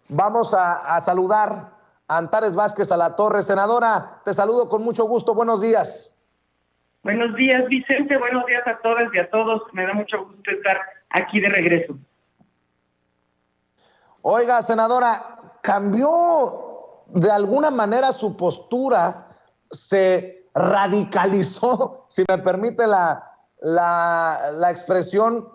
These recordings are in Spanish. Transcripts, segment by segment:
Vamos a saludar a Antares Vázquez Alatorre. Senadora, te saludo con mucho gusto. Buenos días. Buenos días, Vicente. Buenos días a todas y a todos. Me da mucho gusto estar aquí de regreso. Oiga, senadora, ¿cambió de alguna manera su postura? ¿Se radicalizó, si me permite la expresión,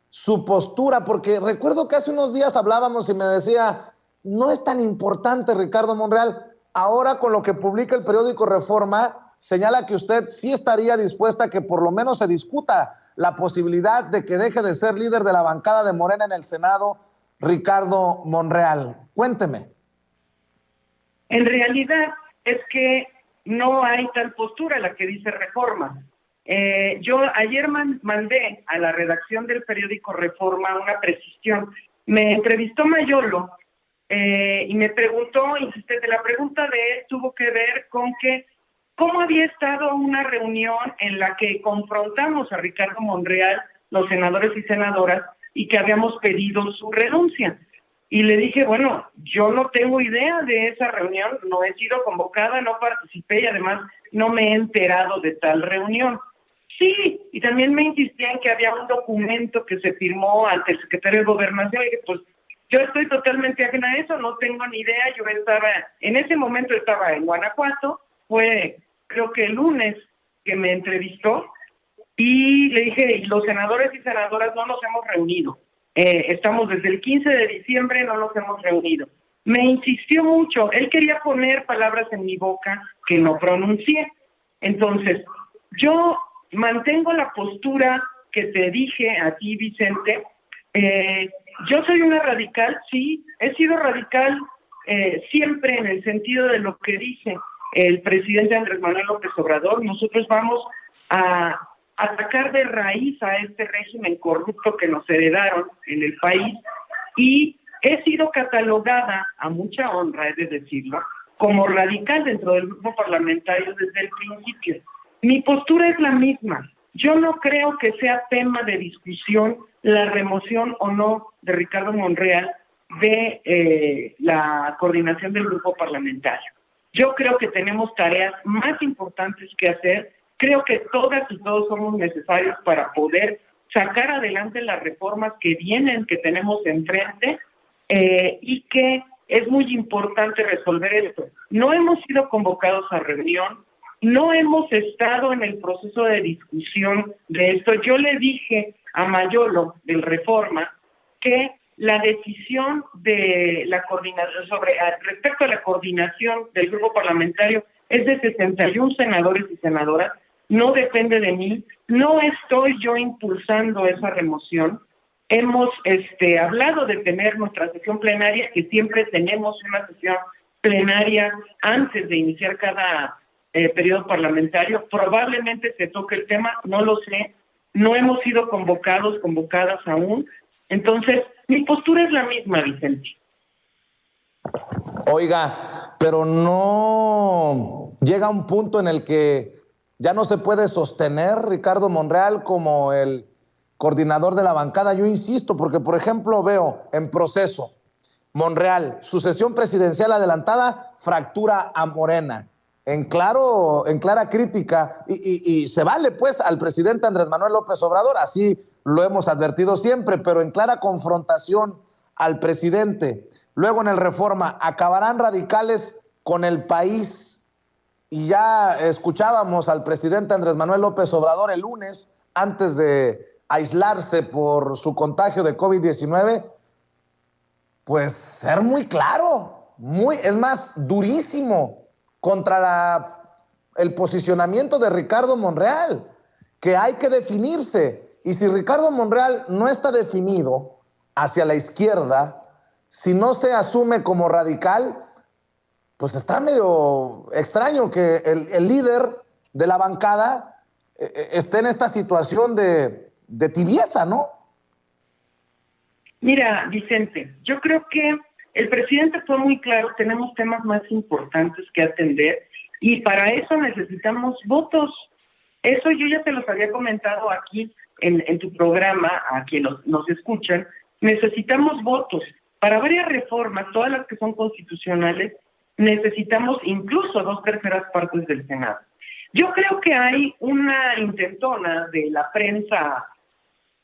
su postura? Porque recuerdo que hace unos días hablábamos y me decía, no es tan importante, Ricardo Monreal. Ahora, con lo que publica el periódico Reforma, señala que usted sí estaría dispuesta a que por lo menos se discuta la posibilidad de que deje de ser líder de la bancada de Morena en el Senado, Ricardo Monreal. Cuénteme. En realidad es que no hay tal postura la que dice Reforma. Yo ayer mandé a la redacción del periódico Reforma una precisión. Me entrevistó Mayolo y me preguntó, insistente, la pregunta de él tuvo que ver con que cómo había estado una reunión en la que confrontamos a Ricardo Monreal, los senadores y senadoras, y que habíamos pedido su renuncia. Y le dije, bueno, yo no tengo idea de esa reunión, no he sido convocada, no participé y además no me he enterado de tal reunión. Sí, y también me insistía en que había un documento que se firmó ante el secretario de Gobernación y que pues yo estoy totalmente ajena a eso, no tengo ni idea. Yo en ese momento estaba en Guanajuato, fue creo que el lunes que me entrevistó y le dije, los senadores y senadoras no nos hemos reunido. Estamos desde el 15 de diciembre, no nos hemos reunido. Me insistió mucho, él quería poner palabras en mi boca que no pronuncié. Entonces, yo mantengo la postura que te dije a ti, Vicente. Yo soy una radical, sí, he sido radical siempre en el sentido de lo que dice el presidente Andrés Manuel López Obrador. Nosotros vamos a atacar de raíz a este régimen corrupto que nos heredaron en el país, y he sido catalogada, a mucha honra he de decirlo, como radical dentro del grupo parlamentario desde el principio. Mi postura es la misma. Yo no creo que sea tema de discusión la remoción o no de Ricardo Monreal de la coordinación del grupo parlamentario. Yo creo que tenemos tareas más importantes que hacer. Creo que todas y todos somos necesarios para poder sacar adelante las reformas que vienen, que tenemos enfrente, y que es muy importante resolver esto. No hemos sido convocados a reunión, no hemos estado en el proceso de discusión de esto. Yo le dije a Mayolo del Reforma que la decisión de la coordinación respecto a la coordinación del grupo parlamentario es de 61 senadores y senadoras, no depende de mí, no estoy yo impulsando esa remoción. Hemos hablado de tener nuestra sesión plenaria, que siempre tenemos una sesión plenaria antes de iniciar cada periodo parlamentario. Probablemente se toque el tema, no lo sé, no hemos sido convocadas aún. Entonces, mi postura es la misma, Vicente. Oiga, pero no llega un punto en el que ya no se puede sostener Ricardo Monreal como el coordinador de la bancada. Yo insisto, porque por ejemplo veo en proceso Monreal, sucesión presidencial adelantada, fractura a Morena. En clara crítica, y se vale pues al presidente Andrés Manuel López Obrador, así lo hemos advertido siempre, pero en clara confrontación al presidente. Luego en el Reforma, acabarán radicales con el país. Y ya escuchábamos al presidente Andrés Manuel López Obrador el lunes, antes de aislarse por su contagio de COVID-19, pues ser muy claro, es más, durísimo contra el posicionamiento de Ricardo Monreal, que hay que definirse. Y si Ricardo Monreal no está definido hacia la izquierda, si no se asume como radical, pues está medio extraño que el líder de la bancada esté en esta situación de tibieza, ¿no? Mira, Vicente, yo creo que el presidente fue muy claro, tenemos temas más importantes que atender y para eso necesitamos votos. Eso yo ya te los había comentado aquí en tu programa, a quienes nos escuchan. Necesitamos votos. Para varias reformas, todas las que son constitucionales, necesitamos incluso 2/3 partes del Senado. Yo creo que hay una intentona de la prensa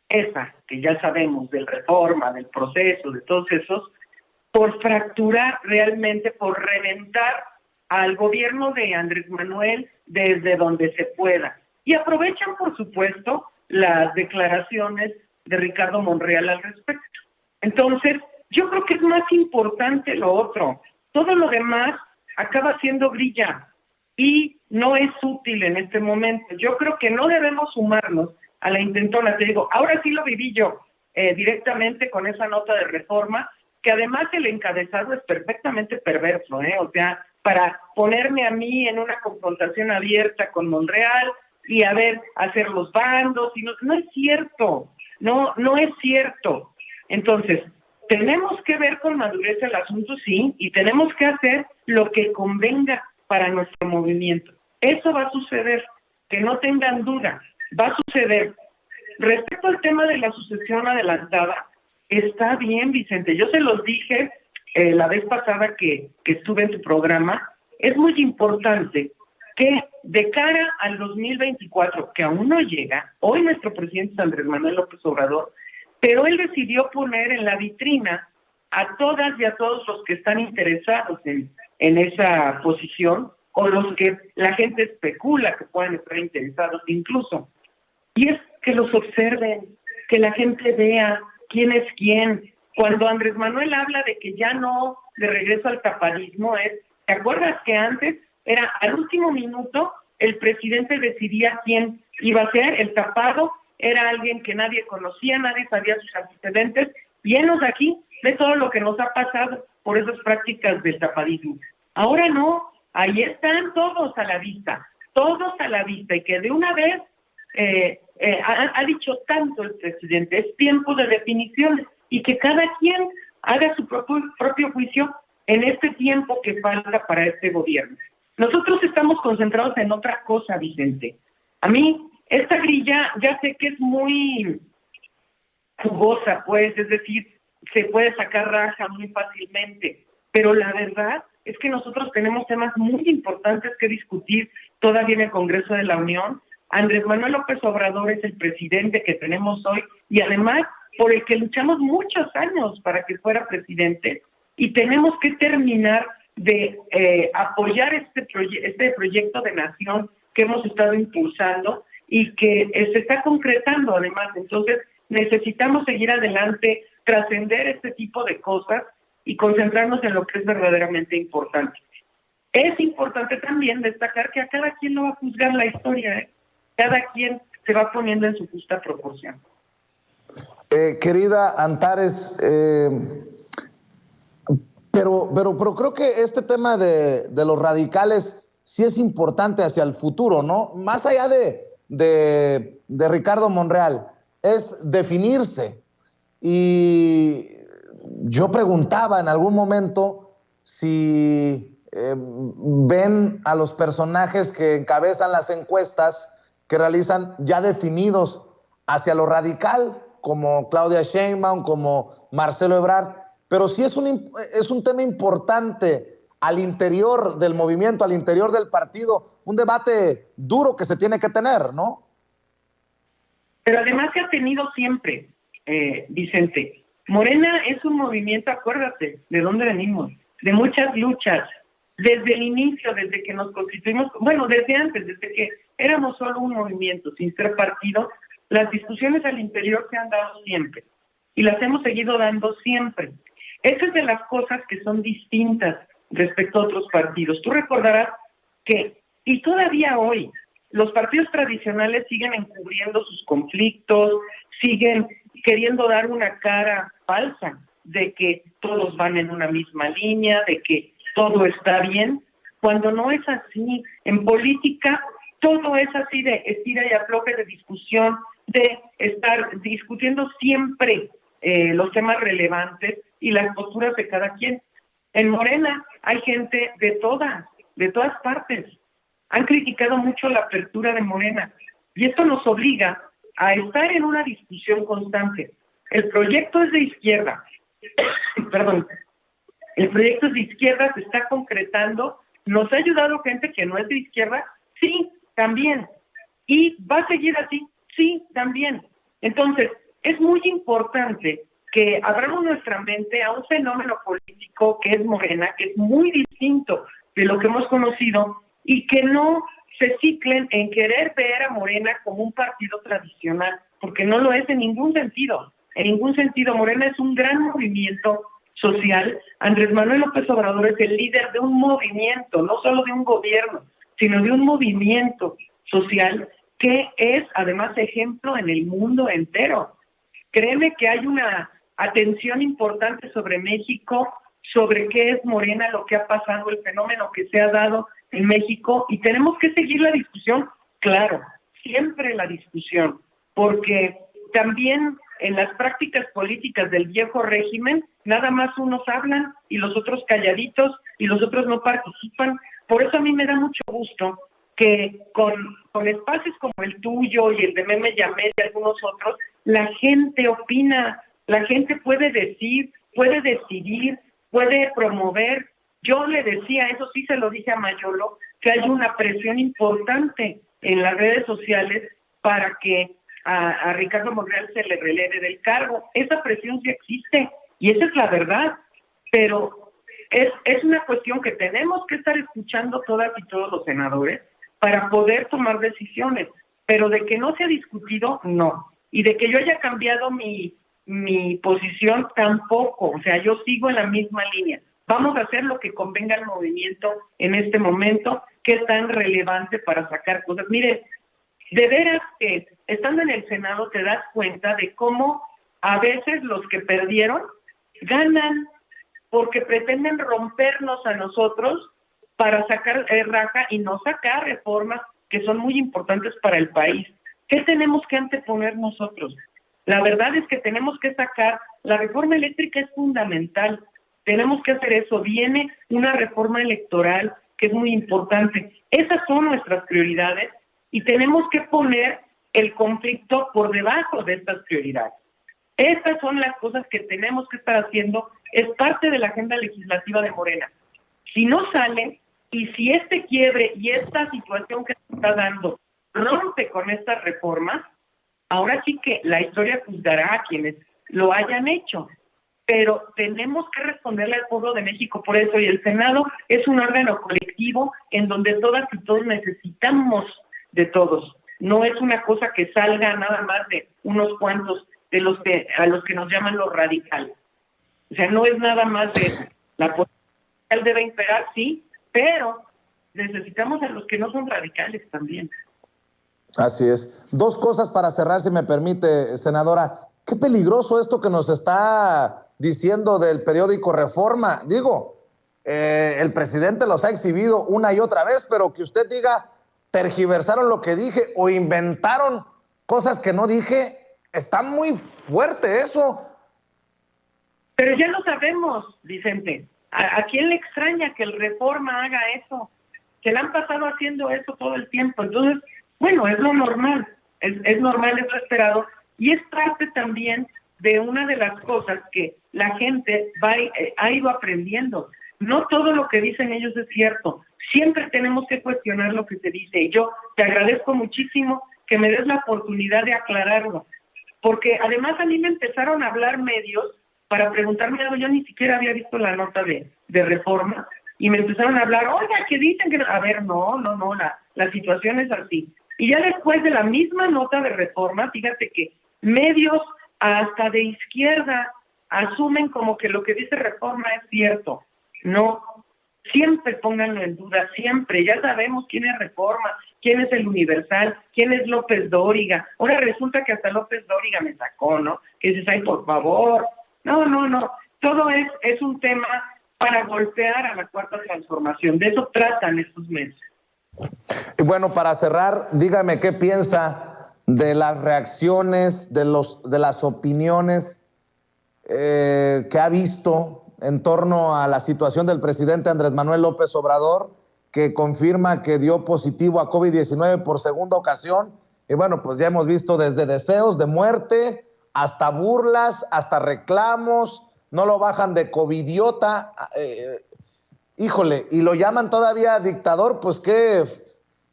esa, que ya sabemos, del Reforma, del proceso, de todos esos, por fracturar realmente, por reventar al gobierno de Andrés Manuel desde donde se pueda. Y aprovechan, por supuesto, las declaraciones de Ricardo Monreal al respecto. Entonces, yo creo que es más importante lo otro. Todo lo demás acaba siendo grilla y no es útil en este momento. Yo creo que no debemos sumarnos a la intentona. Te digo, ahora sí lo viví yo directamente con esa nota de Reforma, que además el encabezado es perfectamente perverso, o sea, para ponerme a mí en una confrontación abierta con Monreal y a ver, hacer los bandos, y no es cierto, no es cierto. Entonces, tenemos que ver con madurez el asunto, sí, y tenemos que hacer lo que convenga para nuestro movimiento. Eso va a suceder, que no tengan duda, va a suceder. Respecto al tema de la sucesión adelantada, está bien, Vicente, yo se los dije la vez pasada que estuve en tu programa, es muy importante que de cara al 2024, que aún no llega, hoy nuestro presidente es Andrés Manuel López Obrador, pero él decidió poner en la vitrina a todas y a todos los que están interesados en esa posición, o los que la gente especula que puedan estar interesados incluso, y es que los observen, que la gente vea quién es quién. Cuando Andrés Manuel habla de que ya no de regreso al tapadismo, ¿te acuerdas que antes era al último minuto el presidente decidía quién iba a ser el tapado? Era alguien que nadie conocía, nadie sabía sus antecedentes, y enos aquí de todo lo que nos ha pasado por esas prácticas del tapadismo. Ahora no, ahí están todos a la vista, y que de una vez ha dicho tanto el presidente, es tiempo de definiciones, y que cada quien haga su propio juicio en este tiempo que falta para este gobierno. Nosotros estamos concentrados en otra cosa, Vicente. A mí, esta grilla ya sé que es muy jugosa, pues, es decir, se puede sacar raja muy fácilmente, pero la verdad es que nosotros tenemos temas muy importantes que discutir todavía en el Congreso de la Unión. Andrés Manuel López Obrador es el presidente que tenemos hoy y además por el que luchamos muchos años para que fuera presidente, y tenemos que terminar de apoyar este proyecto de nación que hemos estado impulsando y que se está concretando además. Entonces necesitamos seguir adelante, trascender este tipo de cosas y concentrarnos en lo que es verdaderamente importante. Es importante también destacar que a cada quien lo va a juzgar la historia, cada quien se va poniendo en su justa proporción. Querida Antares, pero creo que este tema de los radicales sí es importante hacia el futuro, ¿no? Más allá de Ricardo Monreal, es definirse. Y yo preguntaba en algún momento si ven a los personajes que encabezan las encuestas que realizan ya definidos hacia lo radical, como Claudia Sheinbaum, como Marcelo Ebrard, pero sí es un tema importante al interior del movimiento, al interior del partido, un debate duro que se tiene que tener, ¿no? Pero además se ha tenido siempre, Vicente. Morena es un movimiento, acuérdate, de dónde venimos, de muchas luchas, desde el inicio, desde que nos constituimos, bueno, desde antes, desde que éramos solo un movimiento, sin ser partido. Las discusiones al interior se han dado siempre y las hemos seguido dando siempre. Esa es de las cosas que son distintas respecto a otros partidos. Tú recordarás que, y todavía hoy, los partidos tradicionales siguen encubriendo sus conflictos, siguen queriendo dar una cara falsa de que todos van en una misma línea, de que todo está bien, cuando no es así. En política todo es así de estira y afloje, de discusión, de estar discutiendo siempre los temas relevantes y las posturas de cada quien. En Morena hay gente de todas partes. Han criticado mucho la apertura de Morena y esto nos obliga a estar en una discusión constante. El proyecto es de izquierda, perdón, el proyecto de izquierda se está concretando. ¿Nos ha ayudado gente que no es de izquierda? Sí, también. ¿Y va a seguir así? Sí, también. Entonces, es muy importante que abramos nuestra mente a un fenómeno político que es Morena, que es muy distinto de lo que hemos conocido, y que no se ciclen en querer ver a Morena como un partido tradicional, porque no lo es en ningún sentido. En ningún sentido. Morena es un gran movimiento social. Andrés Manuel López Obrador es el líder de un movimiento, no solo de un gobierno, sino de un movimiento social que es además ejemplo en el mundo entero. Créeme que hay una atención importante sobre México, sobre qué es Morena, lo que ha pasado, el fenómeno que se ha dado en México, y tenemos que seguir la discusión, claro, siempre la discusión, porque también en las prácticas políticas del viejo régimen, nada más unos hablan y los otros calladitos y los otros no participan. Por eso a mí me da mucho gusto que con espacios como el tuyo y el de Meme Yamé y algunos otros, la gente opina, la gente puede decir, puede decidir, puede promover. Yo le decía, eso sí se lo dije a Mayolo, que hay una presión importante en las redes sociales para que a Ricardo Monreal se le releve del cargo. Esa presión sí existe y esa es la verdad, pero es una cuestión que tenemos que estar escuchando todas y todos los senadores para poder tomar decisiones, pero de que no se ha discutido, no, y de que yo haya cambiado mi posición, tampoco. O sea, yo sigo en la misma línea. Vamos a hacer lo que convenga al movimiento en este momento, que es tan relevante para sacar cosas. Mire, de veras que estando en el Senado te das cuenta de cómo a veces los que perdieron ganan porque pretenden rompernos a nosotros para sacar raja y no sacar reformas que son muy importantes para el país. ¿Qué tenemos que anteponer nosotros? La verdad es que tenemos que sacar, la reforma eléctrica es fundamental, tenemos que hacer eso. Viene una reforma electoral que es muy importante. Esas son nuestras prioridades y tenemos que poner el conflicto por debajo de estas prioridades. Estas son las cosas que tenemos que estar haciendo, es parte de la agenda legislativa de Morena. Si no sale, y si este quiebre y esta situación que se está dando rompe con estas reformas, ahora sí que la historia juzgará a quienes lo hayan hecho. Pero tenemos que responderle al pueblo de México por eso, y el Senado es un órgano colectivo en donde todas y todos necesitamos de todos. No es una cosa que salga nada más de unos cuantos de los que a los que nos llaman los radicales. O sea, no es nada más de la política debe imperar, sí, pero necesitamos a los que no son radicales también. Así es. Dos cosas para cerrar, si me permite, senadora. Qué peligroso esto que nos está diciendo del periódico Reforma. Digo, el presidente los ha exhibido una y otra vez, pero que usted diga, tergiversaron lo que dije o inventaron cosas que no dije, está muy fuerte eso. Pero ya lo sabemos, Vicente. ¿A quién le extraña que el Reforma haga eso? Se le han pasado haciendo eso todo el tiempo. Entonces, bueno, es lo normal. Es normal, es lo esperado. Y es parte también de una de las cosas que la gente ha ido aprendiendo. No todo lo que dicen ellos es cierto. Siempre tenemos que cuestionar lo que se dice. Y yo te agradezco muchísimo que me des la oportunidad de aclararlo. Porque además a mí me empezaron a hablar medios para preguntarme algo. Yo ni siquiera había visto la nota de Reforma. Y me empezaron a hablar, oiga, que dicen que... A ver, no, la situación es así. Y ya después de la misma nota de Reforma, fíjate que medios hasta de izquierda asumen como que lo que dice Reforma es cierto. No, siempre pónganlo en duda, siempre. Ya sabemos quién es Reforma, quién es el Universal, quién es López Dóriga. Ahora resulta que hasta López Dóriga me sacó, ¿no? Que dices, ay, por favor. No. Todo es un tema para golpear a la Cuarta Transformación. De eso tratan estos meses. Y bueno, para cerrar, dígame qué piensa de las reacciones, de las opiniones que ha visto en torno a la situación del presidente Andrés Manuel López Obrador, que confirma que dio positivo a COVID-19 por segunda ocasión. Y bueno, pues ya hemos visto desde deseos de muerte hasta burlas, hasta reclamos, no lo bajan de covidiota, híjole, y lo llaman todavía dictador, pues qué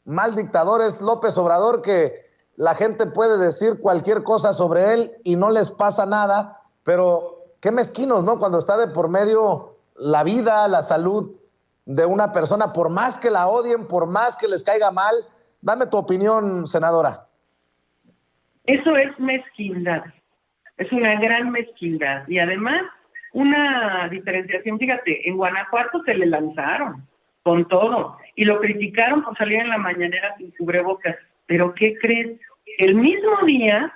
mal dictador es López Obrador, que la gente puede decir cualquier cosa sobre él y no les pasa nada, pero qué mezquinos, ¿no? Cuando está de por medio la vida, la salud de una persona, por más que la odien, por más que les caiga mal. Dame tu opinión, senadora. Eso es mezquindad, es una gran mezquindad. Y además, una diferenciación, fíjate, en Guanajuato se le lanzaron con todo y lo criticaron por salir en la mañanera sin cubrebocas. Pero ¿qué crees? El mismo día,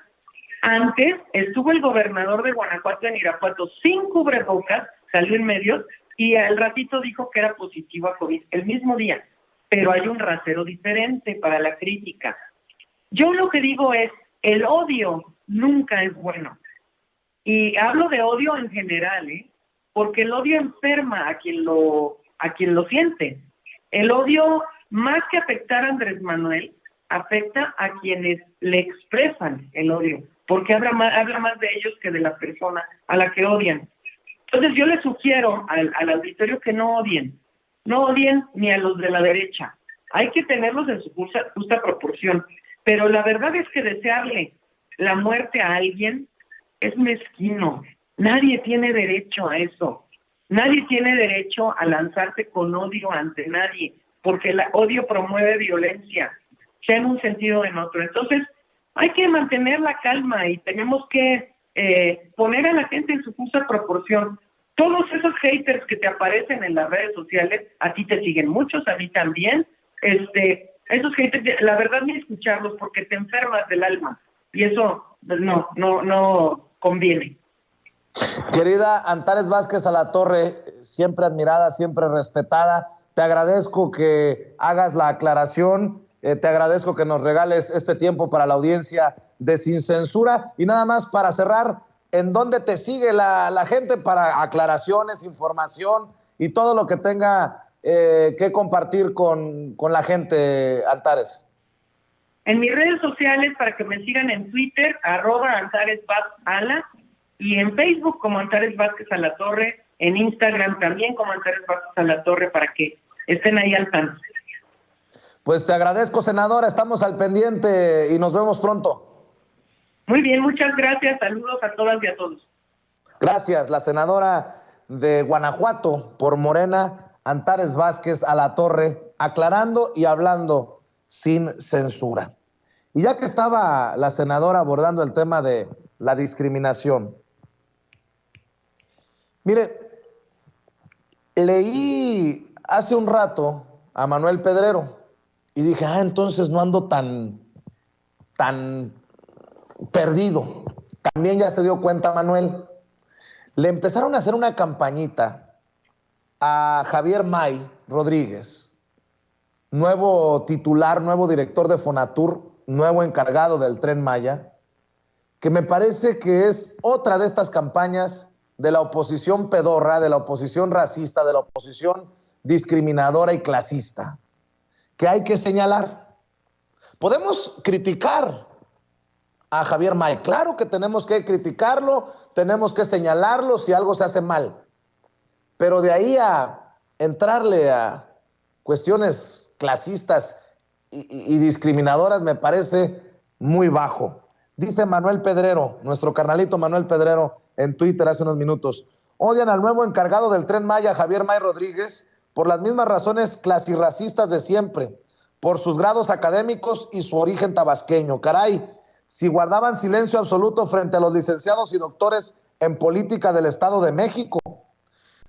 antes, estuvo el gobernador de Guanajuato en Irapuato sin cubrebocas, salió en medios y al ratito dijo que era positivo a COVID, el mismo día. Pero hay un rasero diferente para la crítica. Yo lo que digo es, el odio nunca es bueno. Y hablo de odio en general, porque el odio enferma a quien lo siente. El odio, más que afectar a Andrés Manuel, afecta a quienes le expresan el odio, porque habla más de ellos que de la persona a la que odian. Entonces yo le sugiero al auditorio que no odien ni a los de la derecha. Hay que tenerlos en su justa proporción, pero la verdad es que desearle la muerte a alguien es mezquino. Nadie tiene derecho a eso. Nadie tiene derecho a lanzarse con odio ante nadie, porque el odio promueve violencia, sea en un sentido o en otro. Entonces, hay que mantener la calma y tenemos que poner a la gente en su justa proporción. Todos esos haters que te aparecen en las redes sociales, a ti te siguen muchos, a mí también. Esos haters, la verdad, ni escucharlos porque te enfermas del alma y eso no conviene. Querida Antares Vázquez Alatorre, siempre admirada, siempre respetada, te agradezco que hagas la aclaración, te agradezco que nos regales este tiempo para la audiencia de Sin Censura. Y nada más para cerrar, ¿en dónde te sigue la gente para aclaraciones, información y todo lo que tenga que compartir con la gente, Antares? En mis redes sociales, para que me sigan en Twitter, @AntaresVazAla, y en Facebook como Antares Vázquez Alatorre, en Instagram también como Antares Vázquez Alatorre, para que estén ahí al tanto. Pues te agradezco, senadora, estamos al pendiente y nos vemos pronto. Muy bien, muchas gracias, saludos a todas y a todos. Gracias, la senadora de Guanajuato por Morena, Antares Vázquez Alatorre, aclarando y hablando sin censura. Y ya que estaba la senadora abordando el tema de la discriminación, mire, leí hace un rato a Manuel Pedrero y dije, entonces no ando tan perdido. También ya se dio cuenta Manuel. Le empezaron a hacer una campañita a Javier May Rodríguez, nuevo titular, nuevo director de Fonatur, nuevo encargado del Tren Maya, que me parece que es otra de estas campañas de la oposición pedorra, de la oposición racista, de la oposición discriminadora y clasista, que hay que señalar. Podemos criticar a Javier May, claro que tenemos que criticarlo, tenemos que señalarlo si algo se hace mal, pero de ahí a entrarle a cuestiones clasistas y discriminadoras me parece muy bajo. Dice Manuel Pedrero, nuestro carnalito Manuel Pedrero, en Twitter hace unos minutos, odian al nuevo encargado del Tren Maya, Javier May Rodríguez, por las mismas razones clasirracistas de siempre, por sus grados académicos y su origen tabasqueño. Caray, si guardaban silencio absoluto frente a los licenciados y doctores en política del Estado de México.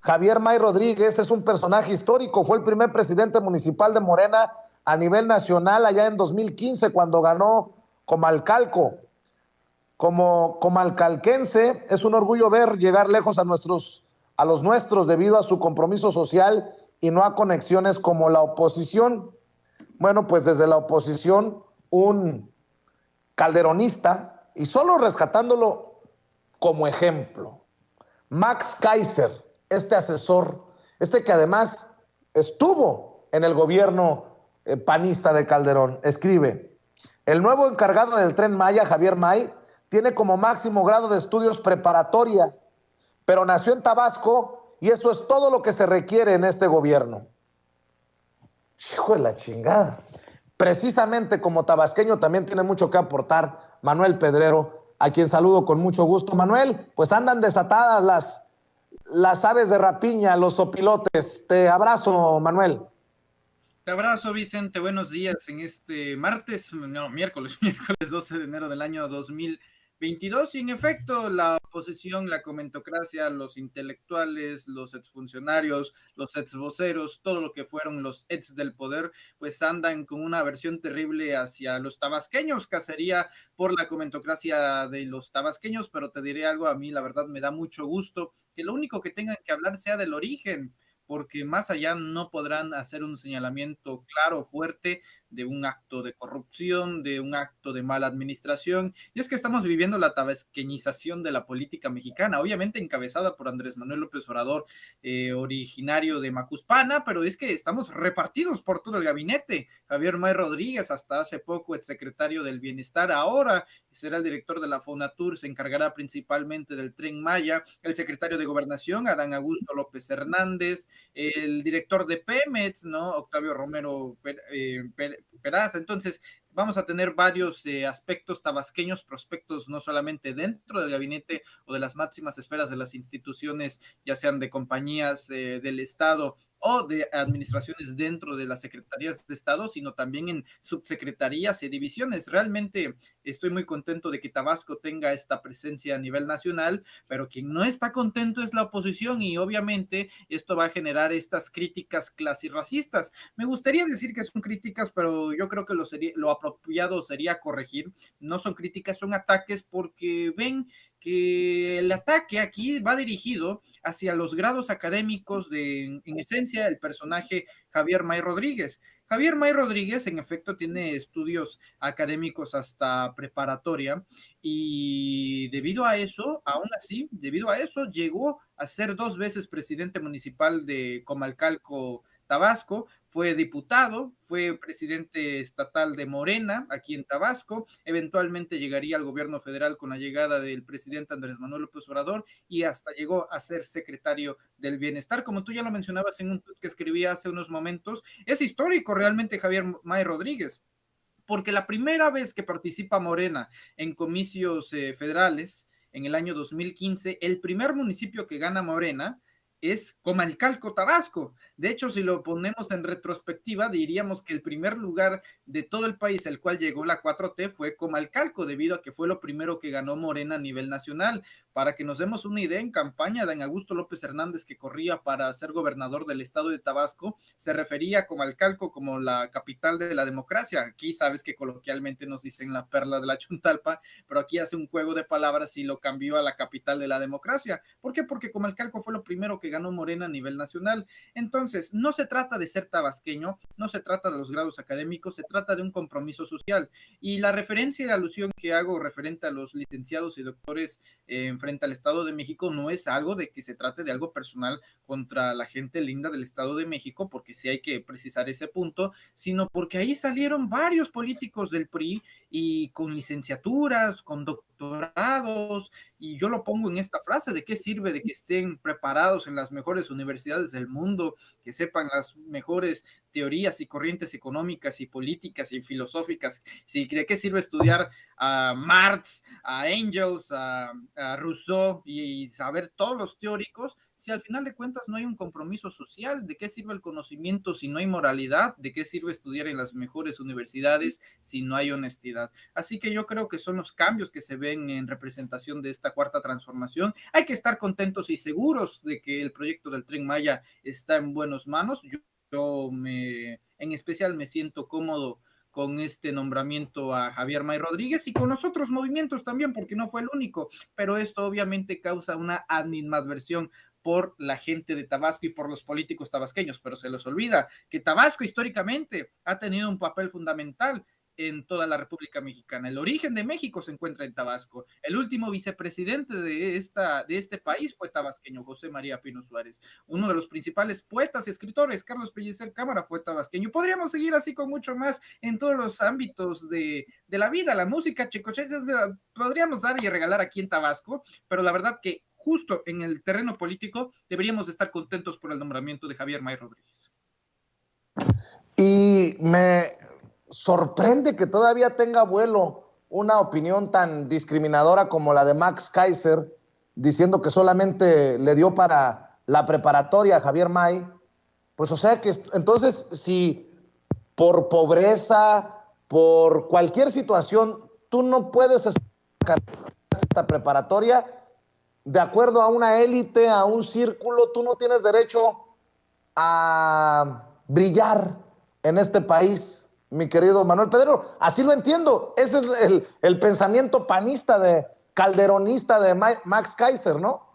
Javier May Rodríguez es un personaje histórico, fue el primer presidente municipal de Morena a nivel nacional allá en 2015 cuando ganó Comalcalco. Como comalcalquense es un orgullo ver llegar lejos a los nuestros debido a su compromiso social y no a conexiones como la oposición. Bueno, pues desde la oposición un calderonista, y solo rescatándolo como ejemplo, Max Kaiser, este asesor, que además estuvo en el gobierno panista de Calderón, escribe, el nuevo encargado del Tren Maya, Javier May, tiene como máximo grado de estudios preparatoria, pero nació en Tabasco y eso es todo lo que se requiere en este gobierno. Hijo de la chingada. Precisamente como tabasqueño también tiene mucho que aportar Manuel Pedrero, a quien saludo con mucho gusto. Manuel, pues andan desatadas las aves de rapiña, los opilotes. Te abrazo, Manuel. Te abrazo, Vicente. Buenos días en este miércoles 12 de enero del año 2022. Y en efecto, la oposición, la comentocracia, los intelectuales, los exfuncionarios, los exvoceros, todo lo que fueron los ex del poder, pues andan con una aversión terrible hacia los tabasqueños, cacería por la comentocracia de los tabasqueños, pero te diré algo, a mí la verdad me da mucho gusto que lo único que tengan que hablar sea del origen, porque más allá no podrán hacer un señalamiento claro, fuerte, de un acto de corrupción, de un acto de mala administración. Y es que estamos viviendo la tabasqueñización de la política mexicana, obviamente encabezada por Andrés Manuel López Obrador, originario de Macuspana, pero es que estamos repartidos por todo el gabinete. Javier May Rodríguez, hasta hace poco exsecretario del Bienestar, ahora será el director de la Fonatur, se encargará principalmente del Tren Maya, el secretario de Gobernación, Adán Augusto López Hernández, el director de Pemex, ¿no? Octavio Romero Peraza. Entonces, vamos a tener varios aspectos tabasqueños, prospectos no solamente dentro del gabinete o de las máximas esferas de las instituciones, ya sean de compañías del Estado o de administraciones dentro de las secretarías de Estado, sino también en subsecretarías y divisiones. Realmente estoy muy contento de que Tabasco tenga esta presencia a nivel nacional, pero quien no está contento es la oposición y obviamente esto va a generar estas críticas clasirracistas. Me gustaría decir que son críticas, pero yo creo que lo apropiado sería corregir. No son críticas, son ataques, porque ven que el ataque aquí va dirigido hacia los grados académicos de, en esencia, el personaje Javier May Rodríguez. Javier May Rodríguez, en efecto, tiene estudios académicos hasta preparatoria y debido a eso, aún así, debido a eso, llegó a ser 2 veces presidente municipal de Comalcalco, Tabasco, fue diputado, fue presidente estatal de Morena aquí en Tabasco, eventualmente llegaría al gobierno federal con la llegada del presidente Andrés Manuel López Obrador y hasta llegó a ser secretario del Bienestar, como tú ya lo mencionabas en un tweet que escribí hace unos momentos. Es histórico realmente Javier May Rodríguez, porque la primera vez que participa Morena en comicios federales, en el año 2015, el primer municipio que gana Morena es Comalcalco, Tabasco. De hecho, si lo ponemos en retrospectiva, diríamos que el primer lugar de todo el país al cual llegó la 4T fue Comalcalco, debido a que fue lo primero que ganó Morena a nivel nacional. Para que nos demos una idea, en campaña, Dan Augusto López Hernández, que corría para ser gobernador del estado de Tabasco, se refería a Comalcalco como la capital de la democracia. Aquí sabes que coloquialmente nos dicen la perla de la Chuntalpa, pero aquí hace un juego de palabras y lo cambió a la capital de la democracia. ¿Por qué? Porque Comalcalco fue lo primero que ganó Morena a nivel nacional. Entonces, no se trata de ser tabasqueño, no se trata de los grados académicos, se trata de un compromiso social. Y la referencia y la alusión que hago referente a los licenciados y doctores frente al Estado de México no es algo de que se trate de algo personal contra la gente linda del Estado de México, porque sí hay que precisar ese punto, sino porque ahí salieron varios políticos del PRI y con licenciaturas, con doctorados, y yo lo pongo en esta frase: ¿de qué sirve de que estén preparados en las mejores universidades del mundo, que sepan las mejores teorías y corrientes económicas y políticas y filosóficas? ¿Sí? ¿De qué sirve estudiar a Marx, a Engels, a Rousseau y saber todos los teóricos si al final de cuentas no hay un compromiso social? ¿De qué sirve el conocimiento si no hay moralidad? ¿De qué sirve estudiar en las mejores universidades si no hay honestidad? Así que yo creo que son los cambios que se ven en representación de esta cuarta transformación. Hay que estar contentos y seguros de que el proyecto del Tren Maya está en buenas manos. En especial me siento cómodo con este nombramiento a Javier May Rodríguez y con los otros movimientos también, porque no fue el único, pero esto obviamente causa una animadversión por la gente de Tabasco y por los políticos tabasqueños, pero se les olvida que Tabasco históricamente ha tenido un papel fundamental en toda la República Mexicana. El origen de México se encuentra en Tabasco. El último vicepresidente de este país fue tabasqueño, José María Pino Suárez. Uno de los principales poetas y escritores, Carlos Pellicer Cámara, fue tabasqueño. Podríamos seguir así con mucho más en todos los ámbitos de la vida, la música, chicoches, podríamos dar y regalar aquí en Tabasco, pero la verdad que justo en el terreno político, deberíamos estar contentos por el nombramiento de Javier May Rodríguez. Y me sorprende que todavía tenga vuelo una opinión tan discriminadora como la de Max Kaiser, diciendo que solamente le dio para la preparatoria a Javier May. Pues o sea que entonces si por pobreza, por cualquier situación, tú no puedes estudiar esta preparatoria, de acuerdo a una élite, a un círculo, tú no tienes derecho a brillar en este país, mi querido Manuel Pedrero. Así lo entiendo. Ese es el pensamiento panista, calderonista de Max Kaiser, ¿no?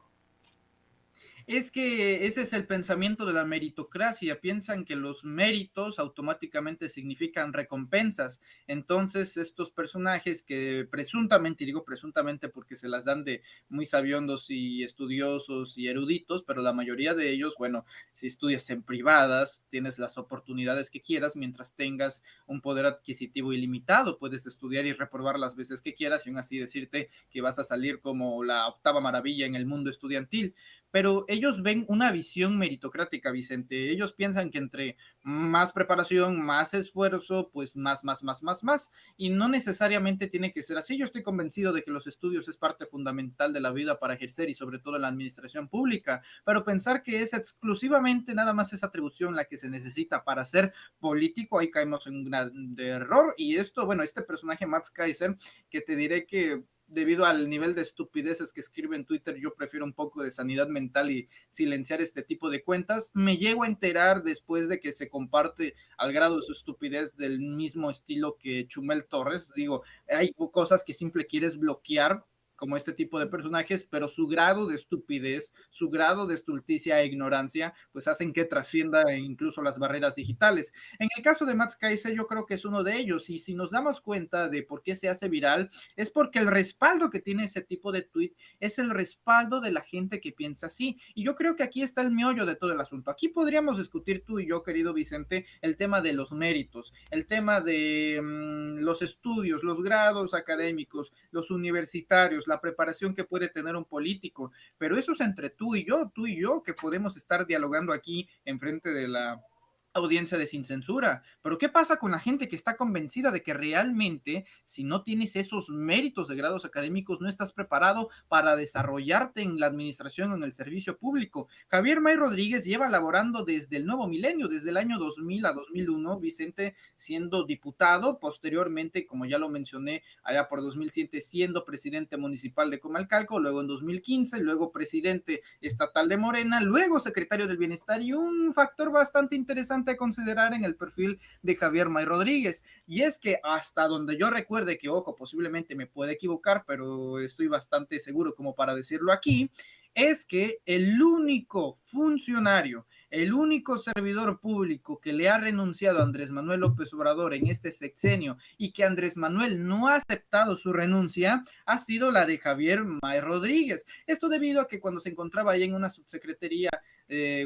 Es que ese es el pensamiento de la meritocracia. Piensan que los méritos automáticamente significan recompensas. Entonces, estos personajes que presuntamente, y digo presuntamente porque se las dan de muy sabiondos y estudiosos y eruditos, pero la mayoría de ellos, bueno, si estudias en privadas, tienes las oportunidades que quieras mientras tengas un poder adquisitivo ilimitado. Puedes estudiar y reprobar las veces que quieras y aún así decirte que vas a salir como la octava maravilla en el mundo estudiantil. Pero ellos ven una visión meritocrática, Vicente. Ellos piensan que entre más preparación, más esfuerzo, pues más. Y no necesariamente tiene que ser así. Yo estoy convencido de que los estudios es parte fundamental de la vida para ejercer y sobre todo en la administración pública. Pero pensar que es exclusivamente nada más esa atribución la que se necesita para ser político, ahí caemos en un gran error. Y esto, bueno, este personaje Max Kaiser, que te diré que debido al nivel de estupideces que escribe en Twitter, yo prefiero un poco de sanidad mental y silenciar este tipo de cuentas. Me llego a enterar después de que se comparte al grado de su estupidez del mismo estilo que Chumel Torres. Digo, hay cosas que simple quieres bloquear como este tipo de personajes, pero su grado de estupidez, su grado de estulticia e ignorancia, pues hacen que trascienda incluso las barreras digitales. En el caso de Max Kaiser, yo creo que es uno de ellos, y si nos damos cuenta de por qué se hace viral, es porque el respaldo que tiene ese tipo de tweet es el respaldo de la gente que piensa así, y yo creo que aquí está el meollo de todo el asunto. Aquí podríamos discutir tú y yo, querido Vicente, el tema de los méritos, el tema de los estudios, los grados académicos, los universitarios, la preparación que puede tener un político, pero eso es entre tú y yo, que podemos estar dialogando aquí enfrente de la audiencia de Sin Censura. Pero ¿qué pasa con la gente que está convencida de que realmente, si no tienes esos méritos de grados académicos, no estás preparado para desarrollarte en la administración o en el servicio público? Javier May Rodríguez lleva laborando desde el nuevo milenio, desde el año 2000 a 2001, Vicente, siendo diputado, posteriormente, como ya lo mencioné, allá por 2007, siendo presidente municipal de Comalcalco, luego en 2015, luego presidente estatal de Morena, luego secretario del Bienestar, y un factor bastante interesante a considerar en el perfil de Javier May Rodríguez, y es que hasta donde yo recuerde, que ojo, posiblemente me pueda equivocar, pero estoy bastante seguro como para decirlo aquí, es que el único funcionario, el único servidor público que le ha renunciado a Andrés Manuel López Obrador en este sexenio y que Andrés Manuel no ha aceptado su renuncia ha sido la de Javier May Rodríguez. Esto debido a que cuando se encontraba ahí en una subsecretaría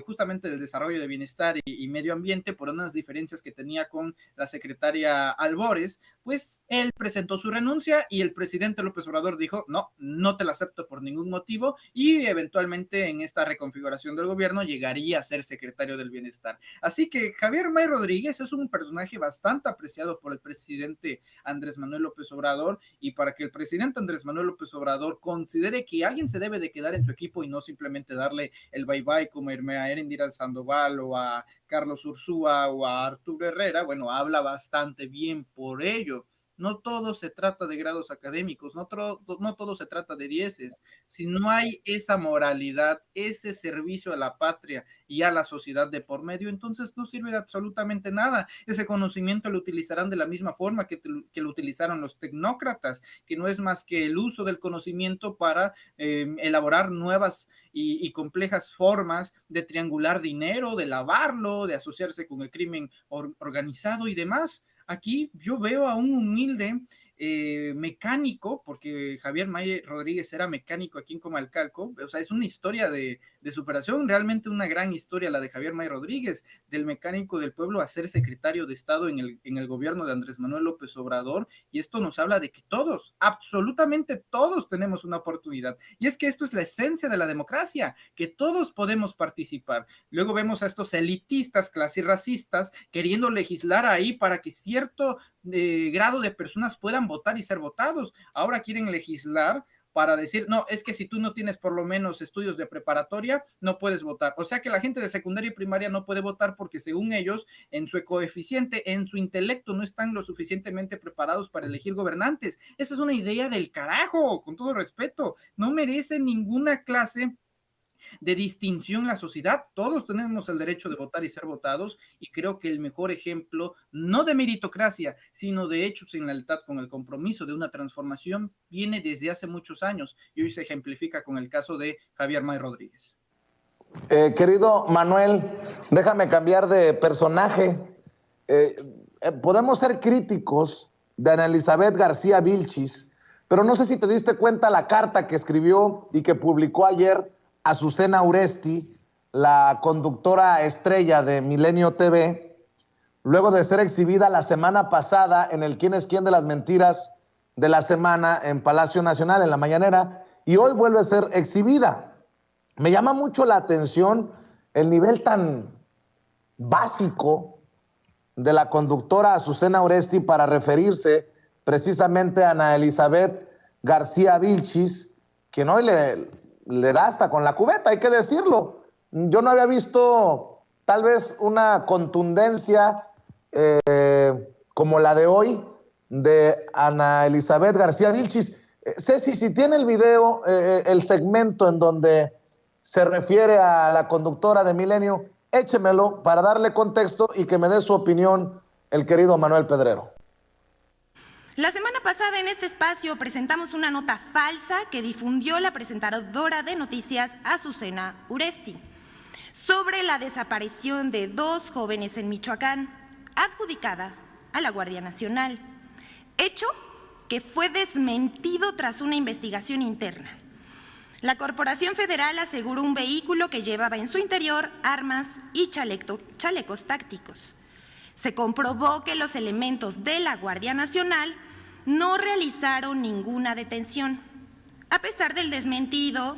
justamente del Desarrollo de Bienestar y Medio Ambiente, por unas diferencias que tenía con la secretaria Albores, pues él presentó su renuncia y el presidente López Obrador dijo, no te la acepto por ningún motivo, y eventualmente en esta reconfiguración del gobierno llegaría a ser secretario del Bienestar. Así que Javier May Rodríguez es un personaje bastante apreciado por el presidente Andrés Manuel López Obrador, y para que el presidente Andrés Manuel López Obrador considere que alguien se debe de quedar en su equipo y no simplemente darle el bye bye como a Erendira Sandoval o a Carlos Ursúa o a Arturo Herrera, bueno, habla bastante bien por ello. No todo se trata de grados académicos, no todo se trata de dieces. Si no hay esa moralidad, ese servicio a la patria y a la sociedad de por medio, entonces no sirve de absolutamente nada. Ese conocimiento lo utilizarán de la misma forma que lo utilizaron los tecnócratas, que no es más que el uso del conocimiento para elaborar nuevas y complejas formas de triangular dinero, de lavarlo, de asociarse con el crimen organizado y demás. Aquí yo veo a un humilde mecánico, porque Javier May Rodríguez era mecánico aquí en Comalcalco. O sea, es una historia de superación, realmente una gran historia la de Javier May Rodríguez, del mecánico del pueblo a ser secretario de Estado en el gobierno de Andrés Manuel López Obrador, y esto nos habla de que todos, absolutamente todos tenemos una oportunidad, y es que esto es la esencia de la democracia, que todos podemos participar. Luego vemos a estos elitistas clasirracistas queriendo legislar ahí para que cierto grado de personas puedan votar y ser votados. Ahora quieren legislar para decir, no, es que si tú no tienes por lo menos estudios de preparatoria, no puedes votar. O sea que la gente de secundaria y primaria no puede votar porque según ellos, en su coeficiente, en su intelecto, no están lo suficientemente preparados para elegir gobernantes. Esa es una idea del carajo, con todo respeto. No merece ninguna clase de distinción en la sociedad. Todos tenemos el derecho de votar y ser votados, y creo que el mejor ejemplo, no de meritocracia, sino de hechos en lealtad con el compromiso de una transformación, viene desde hace muchos años, y hoy se ejemplifica con el caso de Javier May Rodríguez. Querido Manuel, déjame cambiar de personaje. Podemos ser críticos de Ana Elizabeth García Vilchis, pero no sé si te diste cuenta la carta que escribió y que publicó ayer Azucena Uresti, la conductora estrella de Milenio TV, luego de ser exhibida la semana pasada en el Quién es Quién de las Mentiras de la Semana en Palacio Nacional, en la mañanera, y hoy vuelve a ser exhibida. Me llama mucho la atención el nivel tan básico de la conductora Azucena Uresti para referirse precisamente a Ana Elizabeth García Vilchis, quien hoy le da hasta con la cubeta, hay que decirlo. Yo no había visto tal vez una contundencia como la de hoy de Ana Elizabeth García Vilchis. Ceci, si tiene el video, el segmento en donde se refiere a la conductora de Milenio, échemelo para darle contexto y que me dé su opinión el querido Manuel Pedrero. La semana pasada en este espacio presentamos una nota falsa que difundió la presentadora de noticias Azucena Uresti sobre la desaparición de 2 jóvenes en Michoacán, adjudicada a la Guardia Nacional, hecho que fue desmentido tras una investigación interna. La Corporación Federal aseguró un vehículo que llevaba en su interior armas y chalecos tácticos. Se comprobó que los elementos de la Guardia Nacional no realizaron ninguna detención. A pesar del desmentido,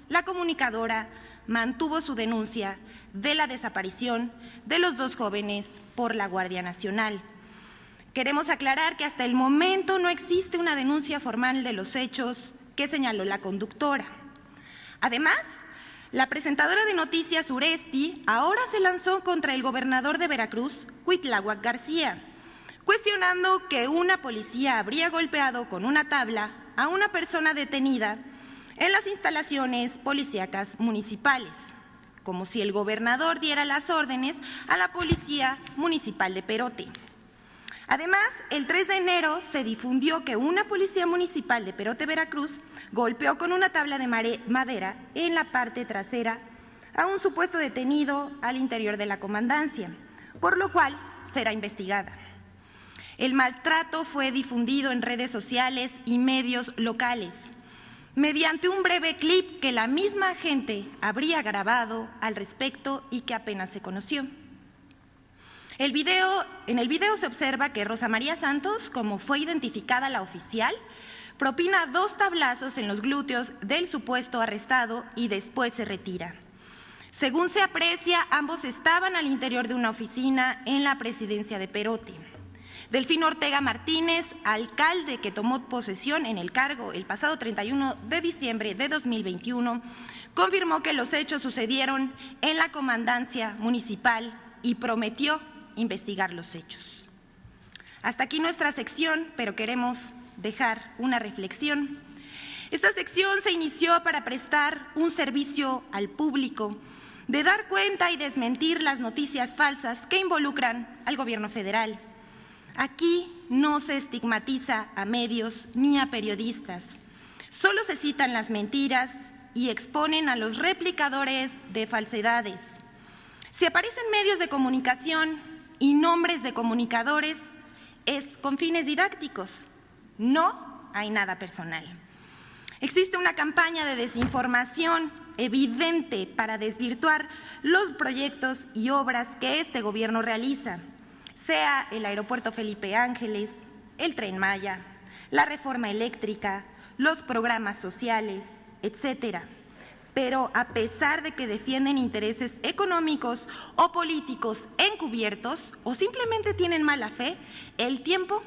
la comunicadora mantuvo su denuncia de la desaparición de los 2 jóvenes por la Guardia Nacional. Queremos aclarar que hasta el momento no existe una denuncia formal de los hechos que señaló la conductora. Además, la presentadora de noticias Uresti ahora se lanzó contra el gobernador de Veracruz, Cuitláhuac García, cuestionando que una policía habría golpeado con una tabla a una persona detenida en las instalaciones policíacas municipales, como si el gobernador diera las órdenes a la Policía Municipal de Perote. Además, el 3 de enero se difundió que una policía municipal de Perote, Veracruz, golpeó con una tabla de madera en la parte trasera a un supuesto detenido al interior de la comandancia, por lo cual será investigada. El maltrato fue difundido en redes sociales y medios locales, mediante un breve clip que la misma gente habría grabado al respecto y que apenas se conoció. En el video se observa que Rosa María Santos, como fue identificada la oficial, propina 2 tablazos en los glúteos del supuesto arrestado y después se retira. Según se aprecia, ambos estaban al interior de una oficina en la presidencia de Perote. Delfín Ortega Martínez, alcalde que tomó posesión en el cargo el pasado 31 de diciembre de 2021, confirmó que los hechos sucedieron en la comandancia municipal y prometió investigar los hechos. Hasta aquí nuestra sección, pero queremos dejar una reflexión. Esta sección se inició para prestar un servicio al público, de dar cuenta y desmentir las noticias falsas que involucran al gobierno federal. Aquí no se estigmatiza a medios ni a periodistas, solo se citan las mentiras y exponen a los replicadores de falsedades. Si aparecen medios de comunicación y nombres de comunicadores, es con fines didácticos. No hay nada personal. Existe una campaña de desinformación evidente para desvirtuar los proyectos y obras que este gobierno realiza, sea el aeropuerto Felipe Ángeles, el Tren Maya, la reforma eléctrica, los programas sociales, etcétera. Pero a pesar de que defienden intereses económicos o políticos encubiertos o simplemente tienen mala fe, el tiempo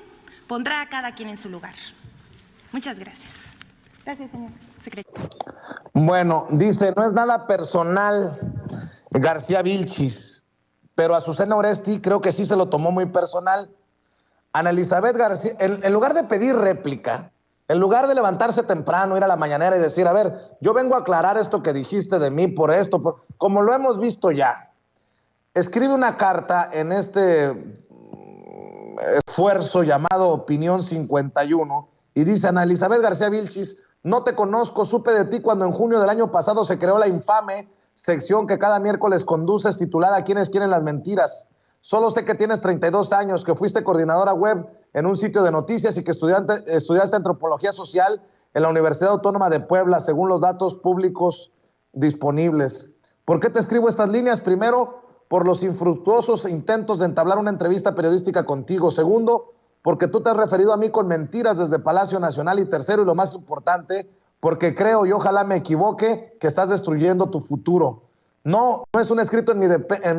pondrá a cada quien en su lugar. Muchas gracias. Gracias, señor secretario. Bueno, dice, no es nada personal García Vilchis, pero Azucena Oresti creo que sí se lo tomó muy personal. Ana Elizabeth García, en lugar de pedir réplica, en lugar de levantarse temprano, ir a la mañanera y decir, a ver, yo vengo a aclarar esto que dijiste de mí por esto, como lo hemos visto ya, escribe una carta en este esfuerzo llamado Opinión 51 y dice, Ana Elizabeth García Vilchis, no te conozco, supe de ti cuando en junio del año pasado se creó la infame sección que cada miércoles conduces titulada ¿Quiénes quieren las mentiras? Solo sé que tienes 32 años, que fuiste coordinadora web en un sitio de noticias y que estudiaste antropología social en la Universidad Autónoma de Puebla, según los datos públicos disponibles. ¿Por qué te escribo estas líneas? Primero, por los infructuosos intentos de entablar una entrevista periodística contigo. Segundo, porque tú te has referido a mí con mentiras desde Palacio Nacional. Y tercero, y lo más importante, porque creo, y ojalá me equivoque, que estás destruyendo tu futuro. No es un escrito en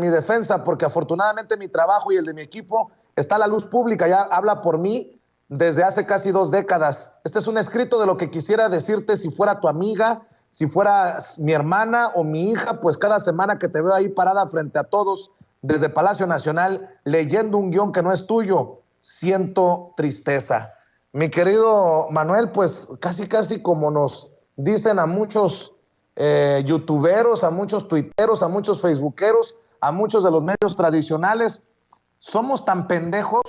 mi defensa, porque afortunadamente mi trabajo y el de mi equipo está a la luz pública, ya habla por mí desde hace casi 2 décadas. Este es un escrito de lo que quisiera decirte si fuera tu amiga, si fuera mi hermana o mi hija, pues cada semana que te veo ahí parada frente a todos desde Palacio Nacional leyendo un guión que no es tuyo, siento tristeza. Mi querido Manuel, pues casi como nos dicen a muchos youtuberos, a muchos tuiteros, a muchos facebookeros, a muchos de los medios tradicionales, somos tan pendejos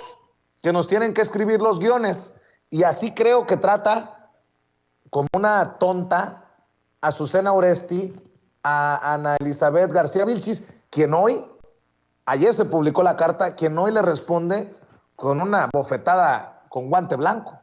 que nos tienen que escribir los guiones. Y así creo que trata como una tonta a Azucena Oresti, a Ana Elizabeth García Vilchis, quien ayer se publicó la carta, quien hoy le responde con una bofetada con guante blanco.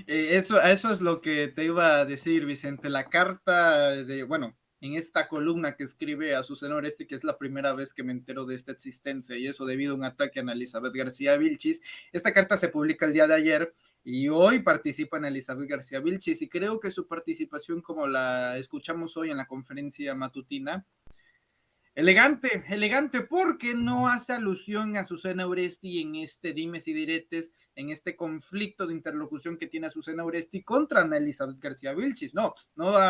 Eso es lo que te iba a decir, Vicente. La carta en esta columna que escribe Azucena Oresti, que es la primera vez que me entero de esta existencia, y eso debido a un ataque a Ana Elizabeth García Vilchis. Esta carta se publica el día de ayer y hoy participa Ana Elizabeth García Vilchis, y creo que su participación, como la escuchamos hoy en la conferencia matutina, elegante, porque no hace alusión a Azucena Oresti en este dimes y diretes, en este conflicto de interlocución que tiene Azucena Oresti contra Ana Elizabeth García Vilchis. No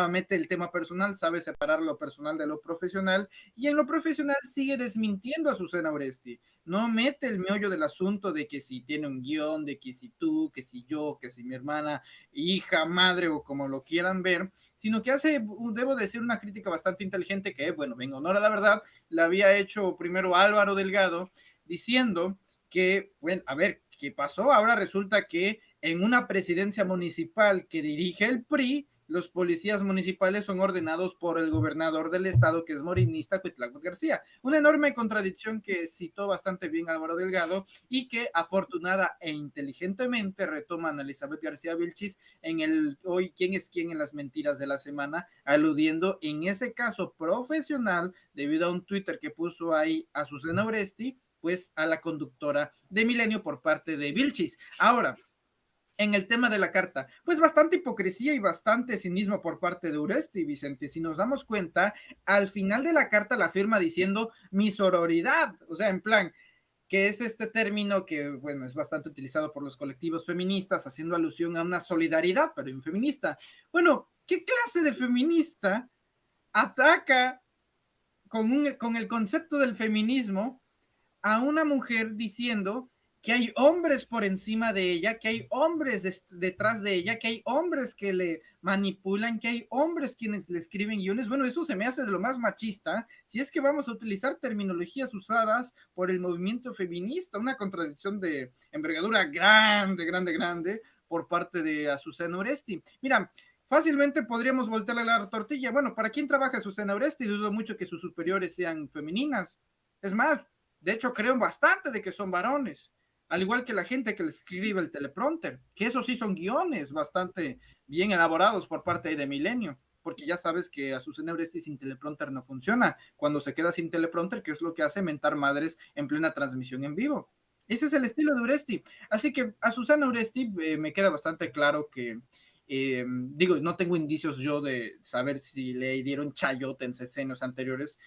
mete el tema personal, sabe separar lo personal de lo profesional, y en lo profesional sigue desmintiendo a Azucena Oresti. No mete el meollo del asunto de que si tiene un guión, de que si tú, que si yo, que si mi hermana, hija, madre o como lo quieran ver, sino que hace, debo decir, una crítica bastante inteligente que, en honor a la verdad, la había hecho primero Álvaro Delgado, diciendo que, ¿qué pasó? Ahora resulta que en una presidencia municipal que dirige el PRI, los policías municipales son ordenados por el gobernador del estado, que es morenista, Cuitláhuac García. Una enorme contradicción que citó bastante bien Álvaro Delgado y que afortunada e inteligentemente retoma Ana Elizabeth García Vilchis en el hoy quién es quién en las mentiras de la semana, aludiendo en ese caso profesional, debido a un Twitter que puso ahí Azucena Oresti, pues a la conductora de Milenio por parte de Vilchis. Ahora, en el tema de la carta, pues bastante hipocresía y bastante cinismo por parte de Oresti, Vicente. Si nos damos cuenta, al final de la carta la firma diciendo mi sororidad, o sea, en plan, que es este término que, es bastante utilizado por los colectivos feministas, haciendo alusión a una solidaridad, pero en feminista. Bueno, ¿qué clase de feminista ataca con el concepto del feminismo a una mujer diciendo que hay hombres por encima de ella, que hay hombres detrás de ella, que hay hombres que le manipulan, que hay hombres quienes le escriben guiones? Bueno, eso se me hace de lo más machista, si es que vamos a utilizar terminologías usadas por el movimiento feminista, una contradicción de envergadura grande por parte de Azucena Oresti. Mira, fácilmente podríamos voltearle la tortilla. Bueno, ¿para quién trabaja Azucena Oresti? Dudo mucho que sus superiores sean femeninas. Es más, de hecho creo bastante de que son varones. al igual que la gente que le escribe el teleprompter, que esos sí son guiones bastante bien elaborados por parte de Milenio, porque ya sabes que Azucena Uresti sin teleprompter no funciona. Cuando se queda sin teleprompter, ¿qué es lo que hace? Mentar madres en plena transmisión en vivo. Ese es el estilo de Uresti. Así que a Susana Uresti me queda bastante claro que digo, no tengo indicios yo de saber si le dieron chayote en sexenios anteriores,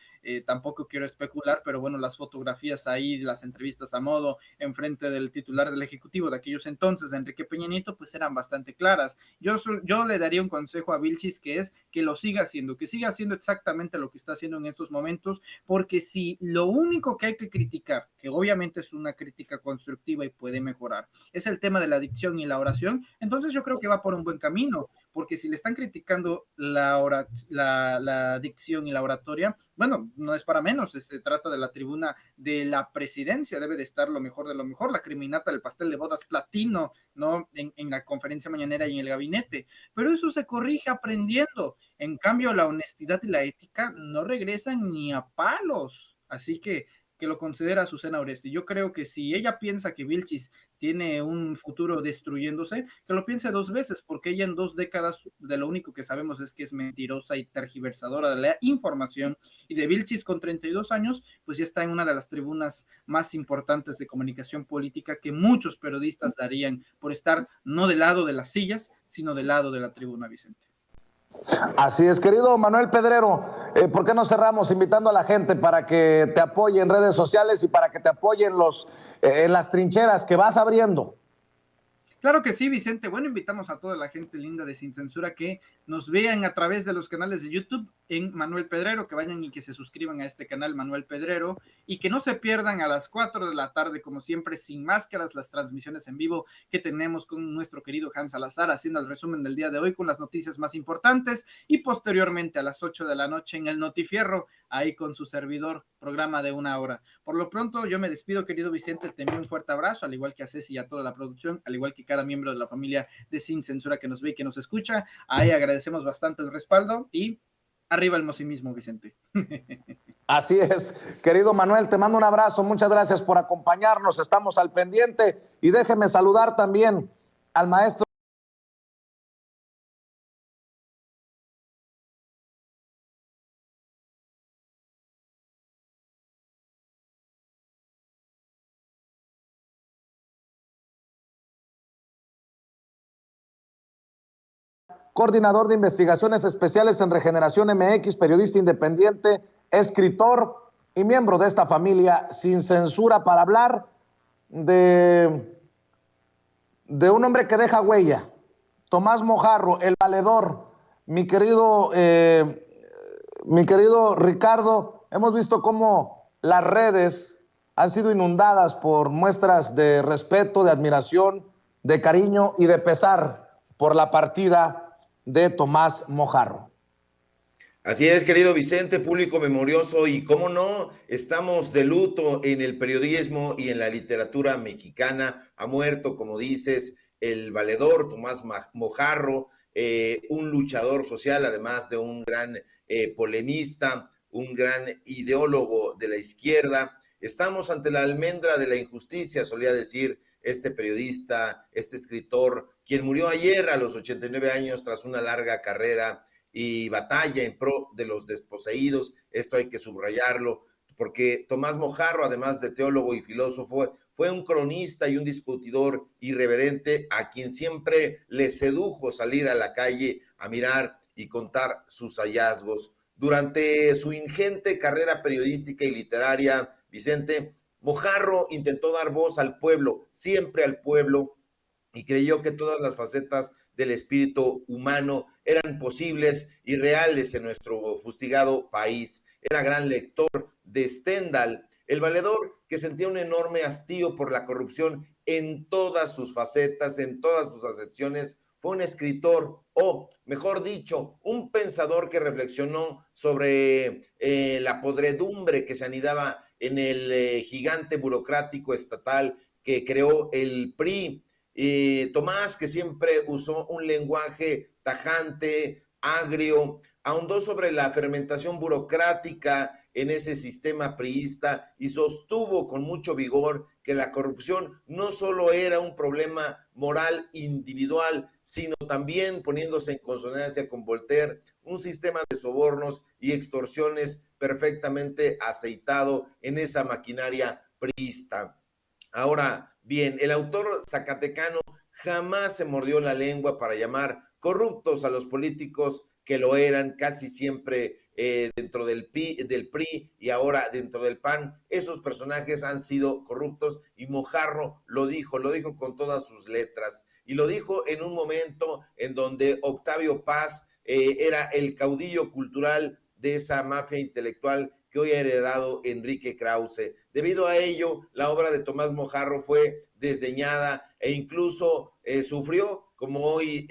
tampoco quiero especular, pero bueno, las fotografías ahí, las entrevistas a modo, enfrente del titular del Ejecutivo de aquellos entonces, Enrique Peña Nieto, pues eran bastante claras. Yo le daría un consejo a Vilchis, que es que lo siga haciendo, que siga haciendo exactamente lo que está haciendo en estos momentos, porque si lo único que hay que criticar, que obviamente es una crítica constructiva y puede mejorar, es el tema de la dicción y la oración, entonces yo creo que va por un buen camino, porque si le están criticando la dicción y la oratoria, bueno, no es para menos, se trata de la tribuna de la presidencia, debe de estar lo mejor de lo mejor, la criminata del pastel de bodas platino, ¿no? En la conferencia mañanera y en el gabinete, pero eso se corrige aprendiendo, en cambio la honestidad y la ética no regresan ni a palos, así que lo considera Azucena Oresti. Yo creo que si ella piensa que Vilchis tiene un futuro destruyéndose, que lo piense dos veces, porque ella en 2 décadas de lo único que sabemos es que es mentirosa y tergiversadora de la información, y de Vilchis con 32 años, pues ya está en una de las tribunas más importantes de comunicación política que muchos periodistas darían por estar no del lado de las sillas, sino del lado de la tribuna, Vicente. Así es, querido Manuel Pedrero, ¿por qué no cerramos invitando a la gente para que te apoye en redes sociales y para que te apoyen en las trincheras que vas abriendo? Claro que sí, Vicente. Bueno, invitamos a toda la gente linda de Sin Censura que nos vean a través de los canales de YouTube en Manuel Pedrero, que vayan y que se suscriban a este canal Manuel Pedrero y que no se pierdan a las 4 de la tarde, como siempre, sin máscaras, las transmisiones en vivo que tenemos con nuestro querido Hans Salazar haciendo el resumen del día de hoy con las noticias más importantes, y posteriormente a las 8 de la noche en el Notifierro, ahí con su servidor, programa de 1 hora. Por lo pronto, yo me despido, querido Vicente, te envío un fuerte abrazo, al igual que a Ceci y a toda la producción, al igual que cada miembro de la familia de Sin Censura que nos ve y que nos escucha. Ahí agradecemos bastante el respaldo y arriba el mosimismo, Vicente. Así es, querido Manuel, te mando un abrazo, muchas gracias por acompañarnos, estamos al pendiente, y déjeme saludar también al maestro coordinador de investigaciones especiales en Regeneración MX, periodista independiente, escritor y miembro de esta familia Sin Censura, para hablar de un hombre que deja huella, Tomás Mojarro, el valedor. Mi querido Ricardo, hemos visto cómo las redes han sido inundadas por muestras de respeto, de admiración, de cariño y de pesar por la partida de Tomás Mojarro. Así es, querido Vicente, público memorioso, y cómo no, estamos de luto en el periodismo y en la literatura mexicana. Ha muerto, como dices, el valedor Tomás Mojarro, un luchador social, además de un gran polemista, un gran ideólogo de la izquierda. Estamos ante la almendra de la injusticia, solía decir este periodista, este escritor, quien murió ayer a los 89 años tras una larga carrera y batalla en pro de los desposeídos. Esto hay que subrayarlo, porque Tomás Mojarro, además de teólogo y filósofo, fue un cronista y un discutidor irreverente a quien siempre le sedujo salir a la calle a mirar y contar sus hallazgos. Durante su ingente carrera periodística y literaria, Vicente, Mojarro intentó dar voz al pueblo, siempre al pueblo, y creyó que todas las facetas del espíritu humano eran posibles y reales en nuestro fustigado país. Era gran lector de Stendhal, el valedor que sentía un enorme hastío por la corrupción en todas sus facetas, en todas sus acepciones. Fue un escritor, o mejor dicho, un pensador que reflexionó sobre la podredumbre que se anidaba en el gigante burocrático estatal que creó el PRI. Tomás, que siempre usó un lenguaje tajante, agrio, ahondó sobre la fermentación burocrática en ese sistema priista y sostuvo con mucho vigor que la corrupción no solo era un problema moral individual, sino también, poniéndose en consonancia con Voltaire, un sistema de sobornos y extorsiones perfectamente aceitado en esa maquinaria priista. Ahora bien, el autor zacatecano jamás se mordió la lengua para llamar corruptos a los políticos que lo eran casi siempre dentro del PRI y ahora dentro del PAN. Esos personajes han sido corruptos y Mojarro lo dijo con todas sus letras. Y lo dijo en un momento en donde Octavio Paz era el caudillo cultural de esa mafia intelectual que hoy ha heredado Enrique Krause. Debido a ello, la obra de Tomás Mojarro fue desdeñada e incluso sufrió, como hoy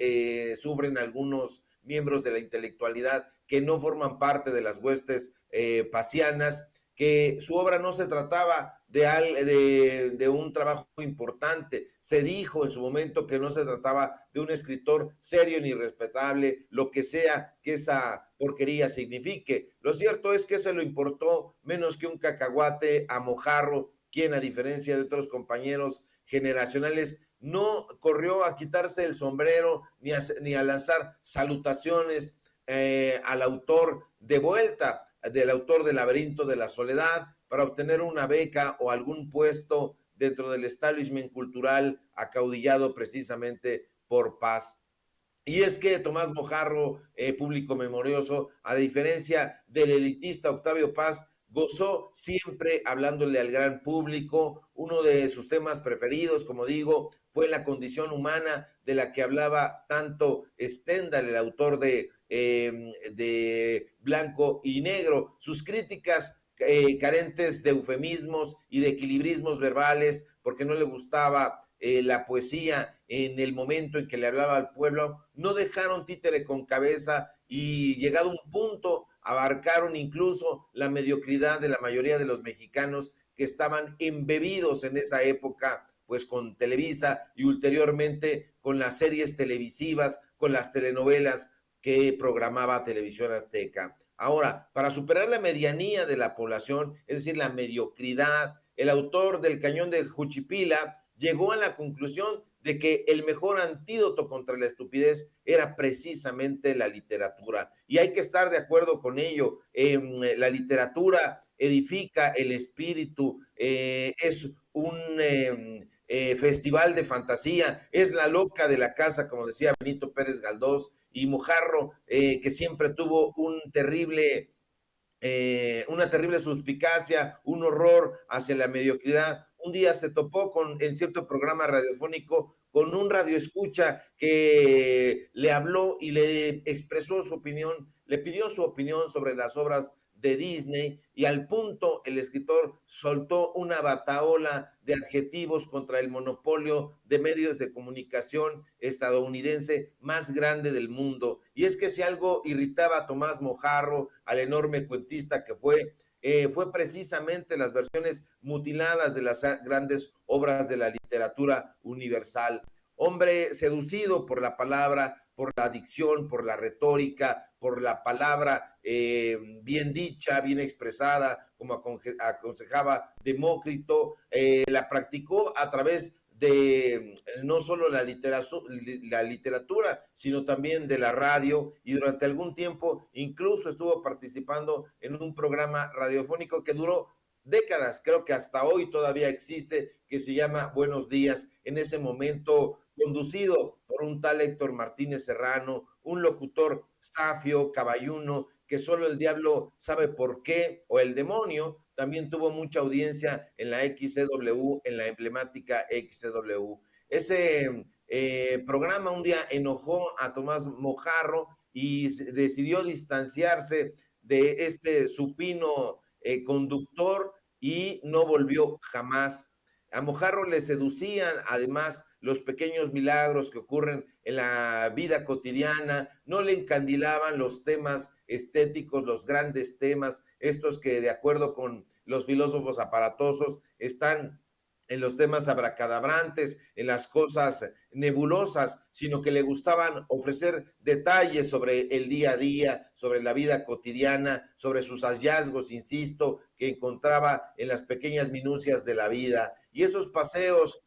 sufren algunos miembros de la intelectualidad que no forman parte de las huestes pasianas, que su obra no se trataba de un trabajo importante. Se dijo en su momento que no se trataba de un escritor serio ni respetable, lo que sea que esa porquería signifique. Lo cierto es que eso le importó menos que un cacahuate a Mojarro, quien, a diferencia de otros compañeros generacionales, no corrió a quitarse el sombrero ni a lanzar salutaciones al autor de vuelta, del autor del Laberinto de la Soledad, para obtener una beca o algún puesto dentro del establishment cultural acaudillado precisamente por Paz. Y es que Tomás Mojarro, público memorioso, a diferencia del elitista Octavio Paz, gozó siempre hablándole al gran público. Uno de sus temas preferidos, como digo, fue la condición humana, de la que hablaba tanto Stendhal, el autor de Blanco y Negro. Sus críticas carentes de eufemismos y de equilibrismos verbales, porque no le gustaba la poesía en el momento en que le hablaba al pueblo, no dejaron títere con cabeza y, llegado a un punto, abarcaron incluso la mediocridad de la mayoría de los mexicanos que estaban embebidos en esa época, pues con Televisa y ulteriormente con las series televisivas, con las telenovelas que programaba Televisión Azteca. Ahora, para superar la medianía de la población, es decir, la mediocridad, el autor del Cañón de Juchipila llegó a la conclusión de que el mejor antídoto contra la estupidez era precisamente la literatura. Y hay que estar de acuerdo con ello. La literatura edifica el espíritu, es un festival de fantasía, es la loca de la casa, como decía Benito Pérez Galdós, y Mojarro, que siempre tuvo una terrible suspicacia, un horror hacia la mediocridad. Un día se topó en cierto programa radiofónico con un radioescucha que le habló y le expresó su opinión, le pidió su opinión sobre las obras de Disney, y al punto el escritor soltó una batahola de adjetivos contra el monopolio de medios de comunicación estadounidense más grande del mundo. Y es que si algo irritaba a Tomás Mojarro, al enorme cuentista que fue precisamente las versiones mutiladas de las grandes obras de la literatura universal. Hombre seducido por la palabra, por la dicción, por la retórica, por la palabra bien dicha, bien expresada, como aconsejaba Demócrito, la practicó a través de no solo la literatura, sino también de la radio, y durante algún tiempo incluso estuvo participando en un programa radiofónico que duró décadas, creo que hasta hoy todavía existe, que se llama Buenos Días, en ese momento conducido por un tal Héctor Martínez Serrano, un locutor safio, caballuno, que solo el diablo sabe por qué, o el demonio. También tuvo mucha audiencia en la XCW, en la emblemática XCW. Ese programa un día enojó a Tomás Mojarro y decidió distanciarse de este supino conductor, y no volvió jamás. A Mojarro le seducían además los pequeños milagros que ocurren en la vida cotidiana, no le encandilaban los temas estéticos, los grandes temas, estos que, de acuerdo con los filósofos aparatosos, están en los temas abracadabrantes, en las cosas nebulosas, sino que le gustaban ofrecer detalles sobre el día a día, sobre la vida cotidiana, sobre sus hallazgos, insisto, que encontraba en las pequeñas minucias de la vida. Y esos paseos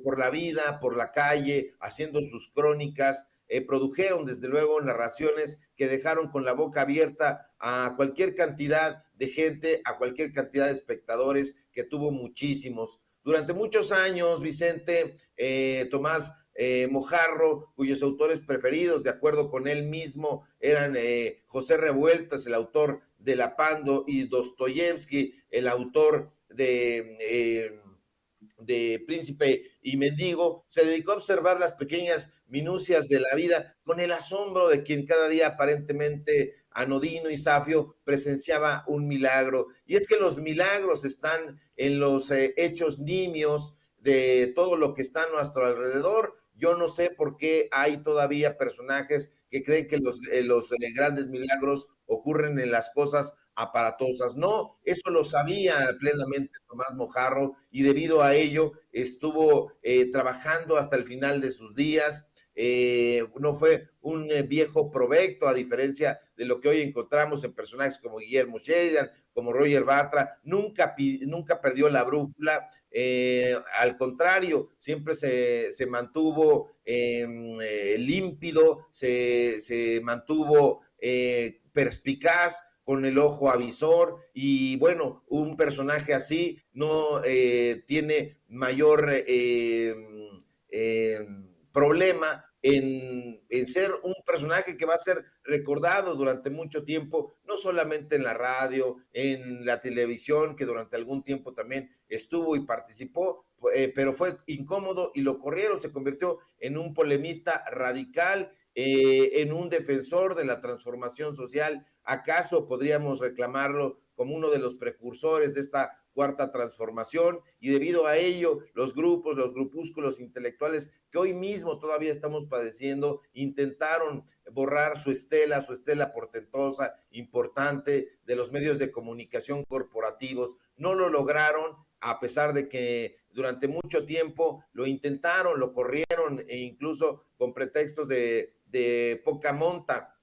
por la vida, por la calle, haciendo sus crónicas, produjeron desde luego narraciones que dejaron con la boca abierta a cualquier cantidad de gente, a cualquier cantidad de espectadores, que tuvo muchísimos. Durante muchos años, Vicente, Tomás Mojarro, cuyos autores preferidos, de acuerdo con él mismo, eran José Revueltas, el autor de Lapando, y Dostoyevsky, el autor de Príncipe y Mendigo, se dedicó a observar las pequeñas minucias de la vida con el asombro de quien cada día aparentemente anodino y safio presenciaba un milagro. Y es que los milagros están en los hechos nimios de todo lo que está a nuestro alrededor. Yo no sé por qué hay todavía personajes que creen que los grandes milagros ocurren en las cosas aparatosas. No, eso lo sabía plenamente Tomás Mojarro, y debido a ello estuvo trabajando hasta el final de sus días. No fue un viejo provecto, a diferencia de lo que hoy encontramos en personajes como Guillermo Sheridan, como Roger Bartra. Nunca perdió la brújula, al contrario, siempre se mantuvo límpido, se mantuvo perspicaz, con el ojo avisor, y bueno, un personaje así no tiene mayor problema en ser un personaje que va a ser recordado durante mucho tiempo, no solamente en la radio, en la televisión, que durante algún tiempo también estuvo y participó, pero fue incómodo y lo corrieron. Se convirtió en un polemista radical, en un defensor de la transformación social. ¿Acaso podríamos reclamarlo como uno de los precursores de esta cuarta transformación? Y debido a ello, los grupos, los grupúsculos intelectuales que hoy mismo todavía estamos padeciendo, intentaron borrar su estela portentosa, importante, de los medios de comunicación corporativos. No lo lograron, a pesar de que durante mucho tiempo lo intentaron, lo corrieron, e incluso con pretextos de poca monta.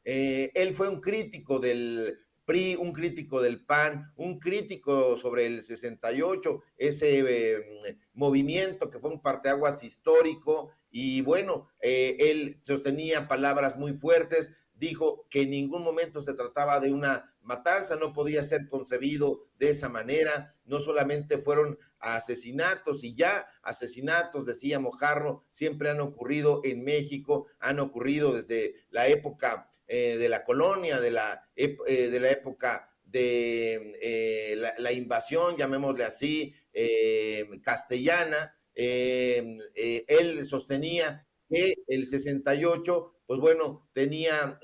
Él fue un crítico del PRI, un crítico del PAN, un crítico sobre el 68, ese movimiento que fue un parteaguas histórico. Y bueno, él sostenía palabras muy fuertes, dijo que en ningún momento se trataba de una matanza, no podía ser concebido de esa manera. No solamente fueron asesinatos, y ya asesinatos, decía Mojarro, siempre han ocurrido en México, han ocurrido desde la época de la colonia, de la época de la invasión, llamémosle así, castellana. Él sostenía que el 68, pues bueno, tenía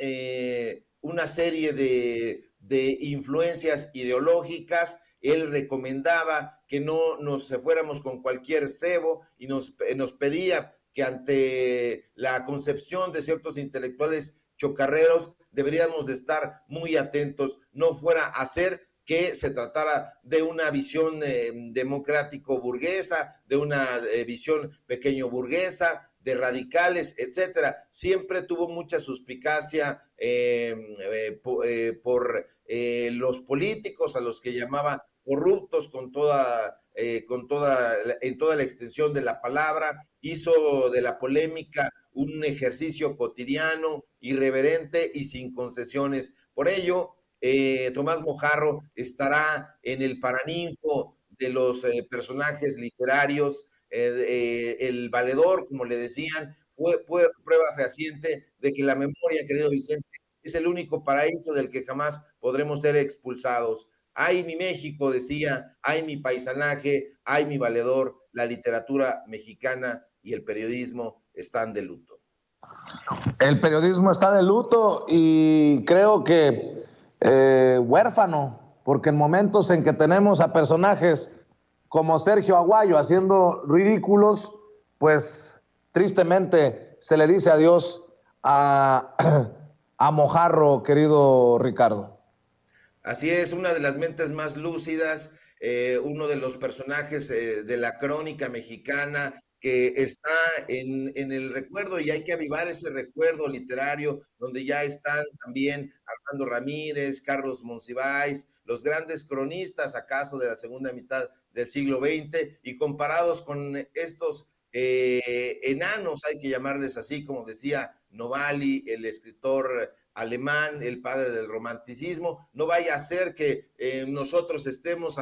una serie de influencias ideológicas. Él recomendaba que no nos fuéramos con cualquier cebo, y nos pedía que ante la concepción de ciertos intelectuales chocarreros deberíamos de estar muy atentos, no fuera a ser que se tratara de una visión democrático burguesa, de una visión pequeño burguesa, de radicales, etcétera. Siempre tuvo mucha suspicacia por los políticos, a los que llamaba corruptos en toda la extensión de la palabra. Hizo de la polémica un ejercicio cotidiano, irreverente y sin concesiones. Por ello, Tomás Mojarro estará en el paraninfo de los personajes literarios. El valedor, como le decían, fue prueba fehaciente de que la memoria, querido Vicente, es el único paraíso del que jamás podremos ser expulsados. Ay, mi México, decía, ay, mi paisanaje, ay, mi valedor. La literatura mexicana y el periodismo están de luto. El periodismo está de luto, y creo que huérfano, porque en momentos en que tenemos a personajes como Sergio Aguayo haciendo ridículos, pues tristemente se le dice adiós a Mojarro, querido Ricardo. Así es, una de las mentes más lúcidas, uno de los personajes de la crónica mexicana que está en el recuerdo, y hay que avivar ese recuerdo literario, donde ya están también Armando Ramírez, Carlos Monsiváis, los grandes cronistas acaso de la segunda mitad del siglo XX, y comparados con estos enanos, hay que llamarles así, como decía Novaly, el escritor alemán, el padre del romanticismo. No vaya a ser que nosotros estemos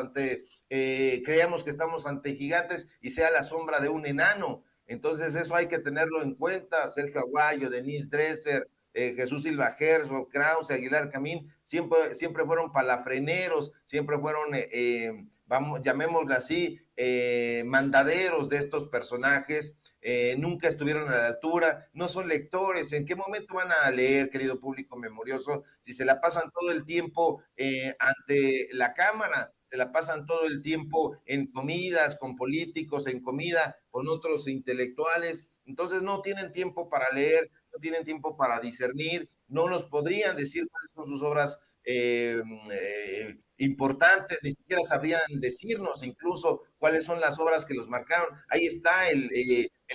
creamos que estamos ante gigantes y sea la sombra de un enano. Entonces eso hay que tenerlo en cuenta. Sergio Aguayo, Denise Dresser, Jesús Silva Herzog, Krause, Aguilar Camín, siempre fueron palafreneros, siempre fueron, llamémoslo así, mandaderos de estos personajes. Nunca estuvieron a la altura, no son lectores. ¿En qué momento van a leer, querido público memorioso, si se la pasan todo el tiempo ante la cámara? Se la pasan todo el tiempo en comidas con políticos, en comida con otros intelectuales. Entonces no tienen tiempo para leer, no tienen tiempo para discernir, no nos podrían decir cuáles son sus obras importantes, ni siquiera sabrían decirnos incluso cuáles son las obras que los marcaron. Ahí está el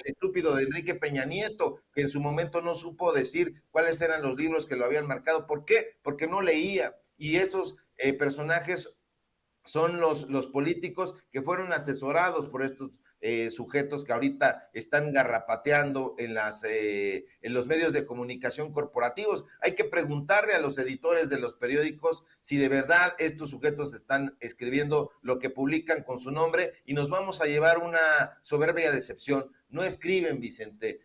estúpido de Enrique Peña Nieto, que en su momento no supo decir cuáles eran los libros que lo habían marcado. ¿Por qué? Porque no leía. Y esos personajes son los políticos que fueron asesorados por estos sujetos que ahorita están garrapateando en los medios de comunicación corporativos. Hay que preguntarle a los editores de los periódicos si de verdad estos sujetos están escribiendo lo que publican con su nombre, y nos vamos a llevar una soberbia decepción. No escriben, Vicente.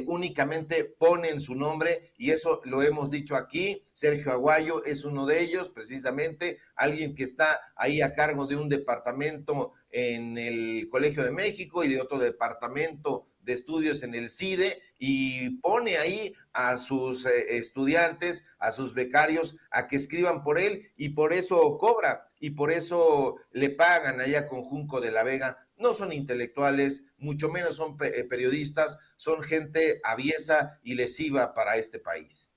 Únicamente ponen su nombre, y eso lo hemos dicho aquí. Sergio Aguayo es uno de ellos, precisamente, alguien que está ahí a cargo de un departamento en el Colegio de México y de otro departamento de estudios en el CIDE, y pone ahí a sus estudiantes, a sus becarios, a que escriban por él, y por eso cobra, y por eso le pagan allá con Junco de la Vega. No son intelectuales, mucho menos son periodistas, son gente aviesa y lesiva para este país.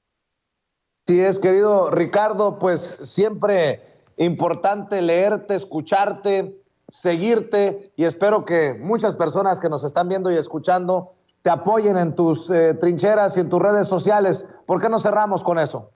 Sí es, querido Ricardo, pues siempre importante leerte, escucharte, seguirte, y espero que muchas personas que nos están viendo y escuchando te apoyen en tus trincheras y en tus redes sociales. ¿Por qué no cerramos con eso?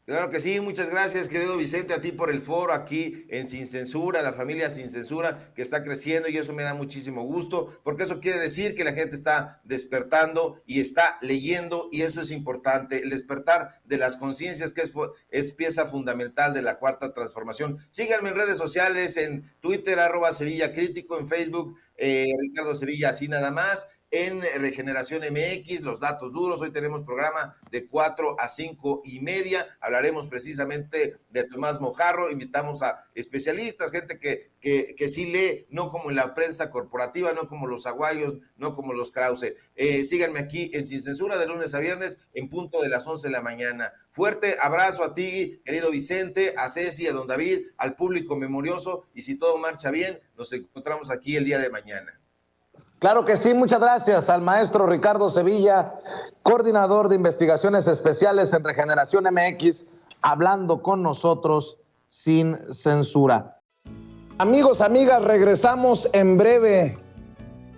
Claro que sí, muchas gracias, querido Vicente, a ti por el foro aquí en Sin Censura, la familia Sin Censura, que está creciendo, y eso me da muchísimo gusto, porque eso quiere decir que la gente está despertando y está leyendo, y eso es importante, el despertar de las conciencias, que es pieza fundamental de la Cuarta Transformación. Síganme en redes sociales, en Twitter, @SevillaCrítico, en Facebook, Ricardo Sevilla, así nada más. En Regeneración MX, los datos duros. Hoy tenemos programa de 4 a 5 y media. Hablaremos precisamente de Tomás Mojarro. Invitamos a especialistas, gente que sí lee, no como en la prensa corporativa, no como los Aguayos, no como los Krause. Síganme aquí en Sin Censura, de lunes a viernes, en punto de las 11 de la mañana. Fuerte abrazo a ti, querido Vicente, a Ceci, a don David, al público memorioso, y si todo marcha bien, nos encontramos aquí el día de mañana. Claro que sí, muchas gracias al maestro Ricardo Sevilla, coordinador de investigaciones especiales en Regeneración MX, hablando con nosotros sin censura. Amigos, amigas, regresamos en breve,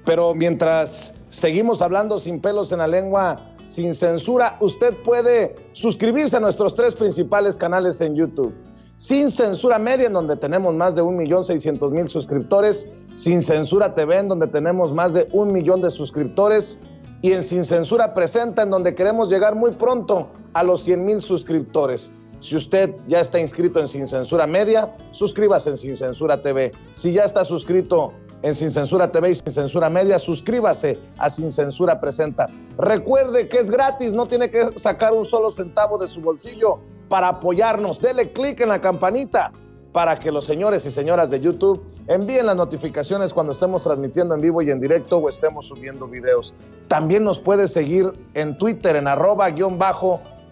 pero mientras seguimos hablando sin pelos en la lengua, sin censura, usted puede suscribirse a nuestros 3 principales canales en YouTube. Sin Censura Media, en donde tenemos más de 1.600.000 suscriptores, Sin Censura TV, en donde tenemos más de 1 millón de suscriptores, y en Sin Censura Presenta, en donde queremos llegar muy pronto a los 100,000 suscriptores. Si usted ya está inscrito en Sin Censura Media, suscríbase en Sin Censura TV. Si ya está suscrito en Sin Censura TV y Sin Censura Media, suscríbase a Sin Censura Presenta. Recuerde que es gratis, no tiene que sacar un solo centavo de su bolsillo para apoyarnos. Dele clic en la campanita para que los señores y señoras de YouTube envíen las notificaciones cuando estemos transmitiendo en vivo y en directo o estemos subiendo videos. También nos puede seguir en Twitter en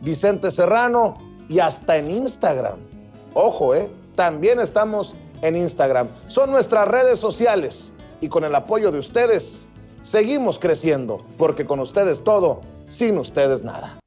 @Vicente Serrano, y hasta en Instagram. Ojo, también estamos en Instagram. Son nuestras redes sociales, y con el apoyo de ustedes seguimos creciendo, porque con ustedes todo, sin ustedes nada.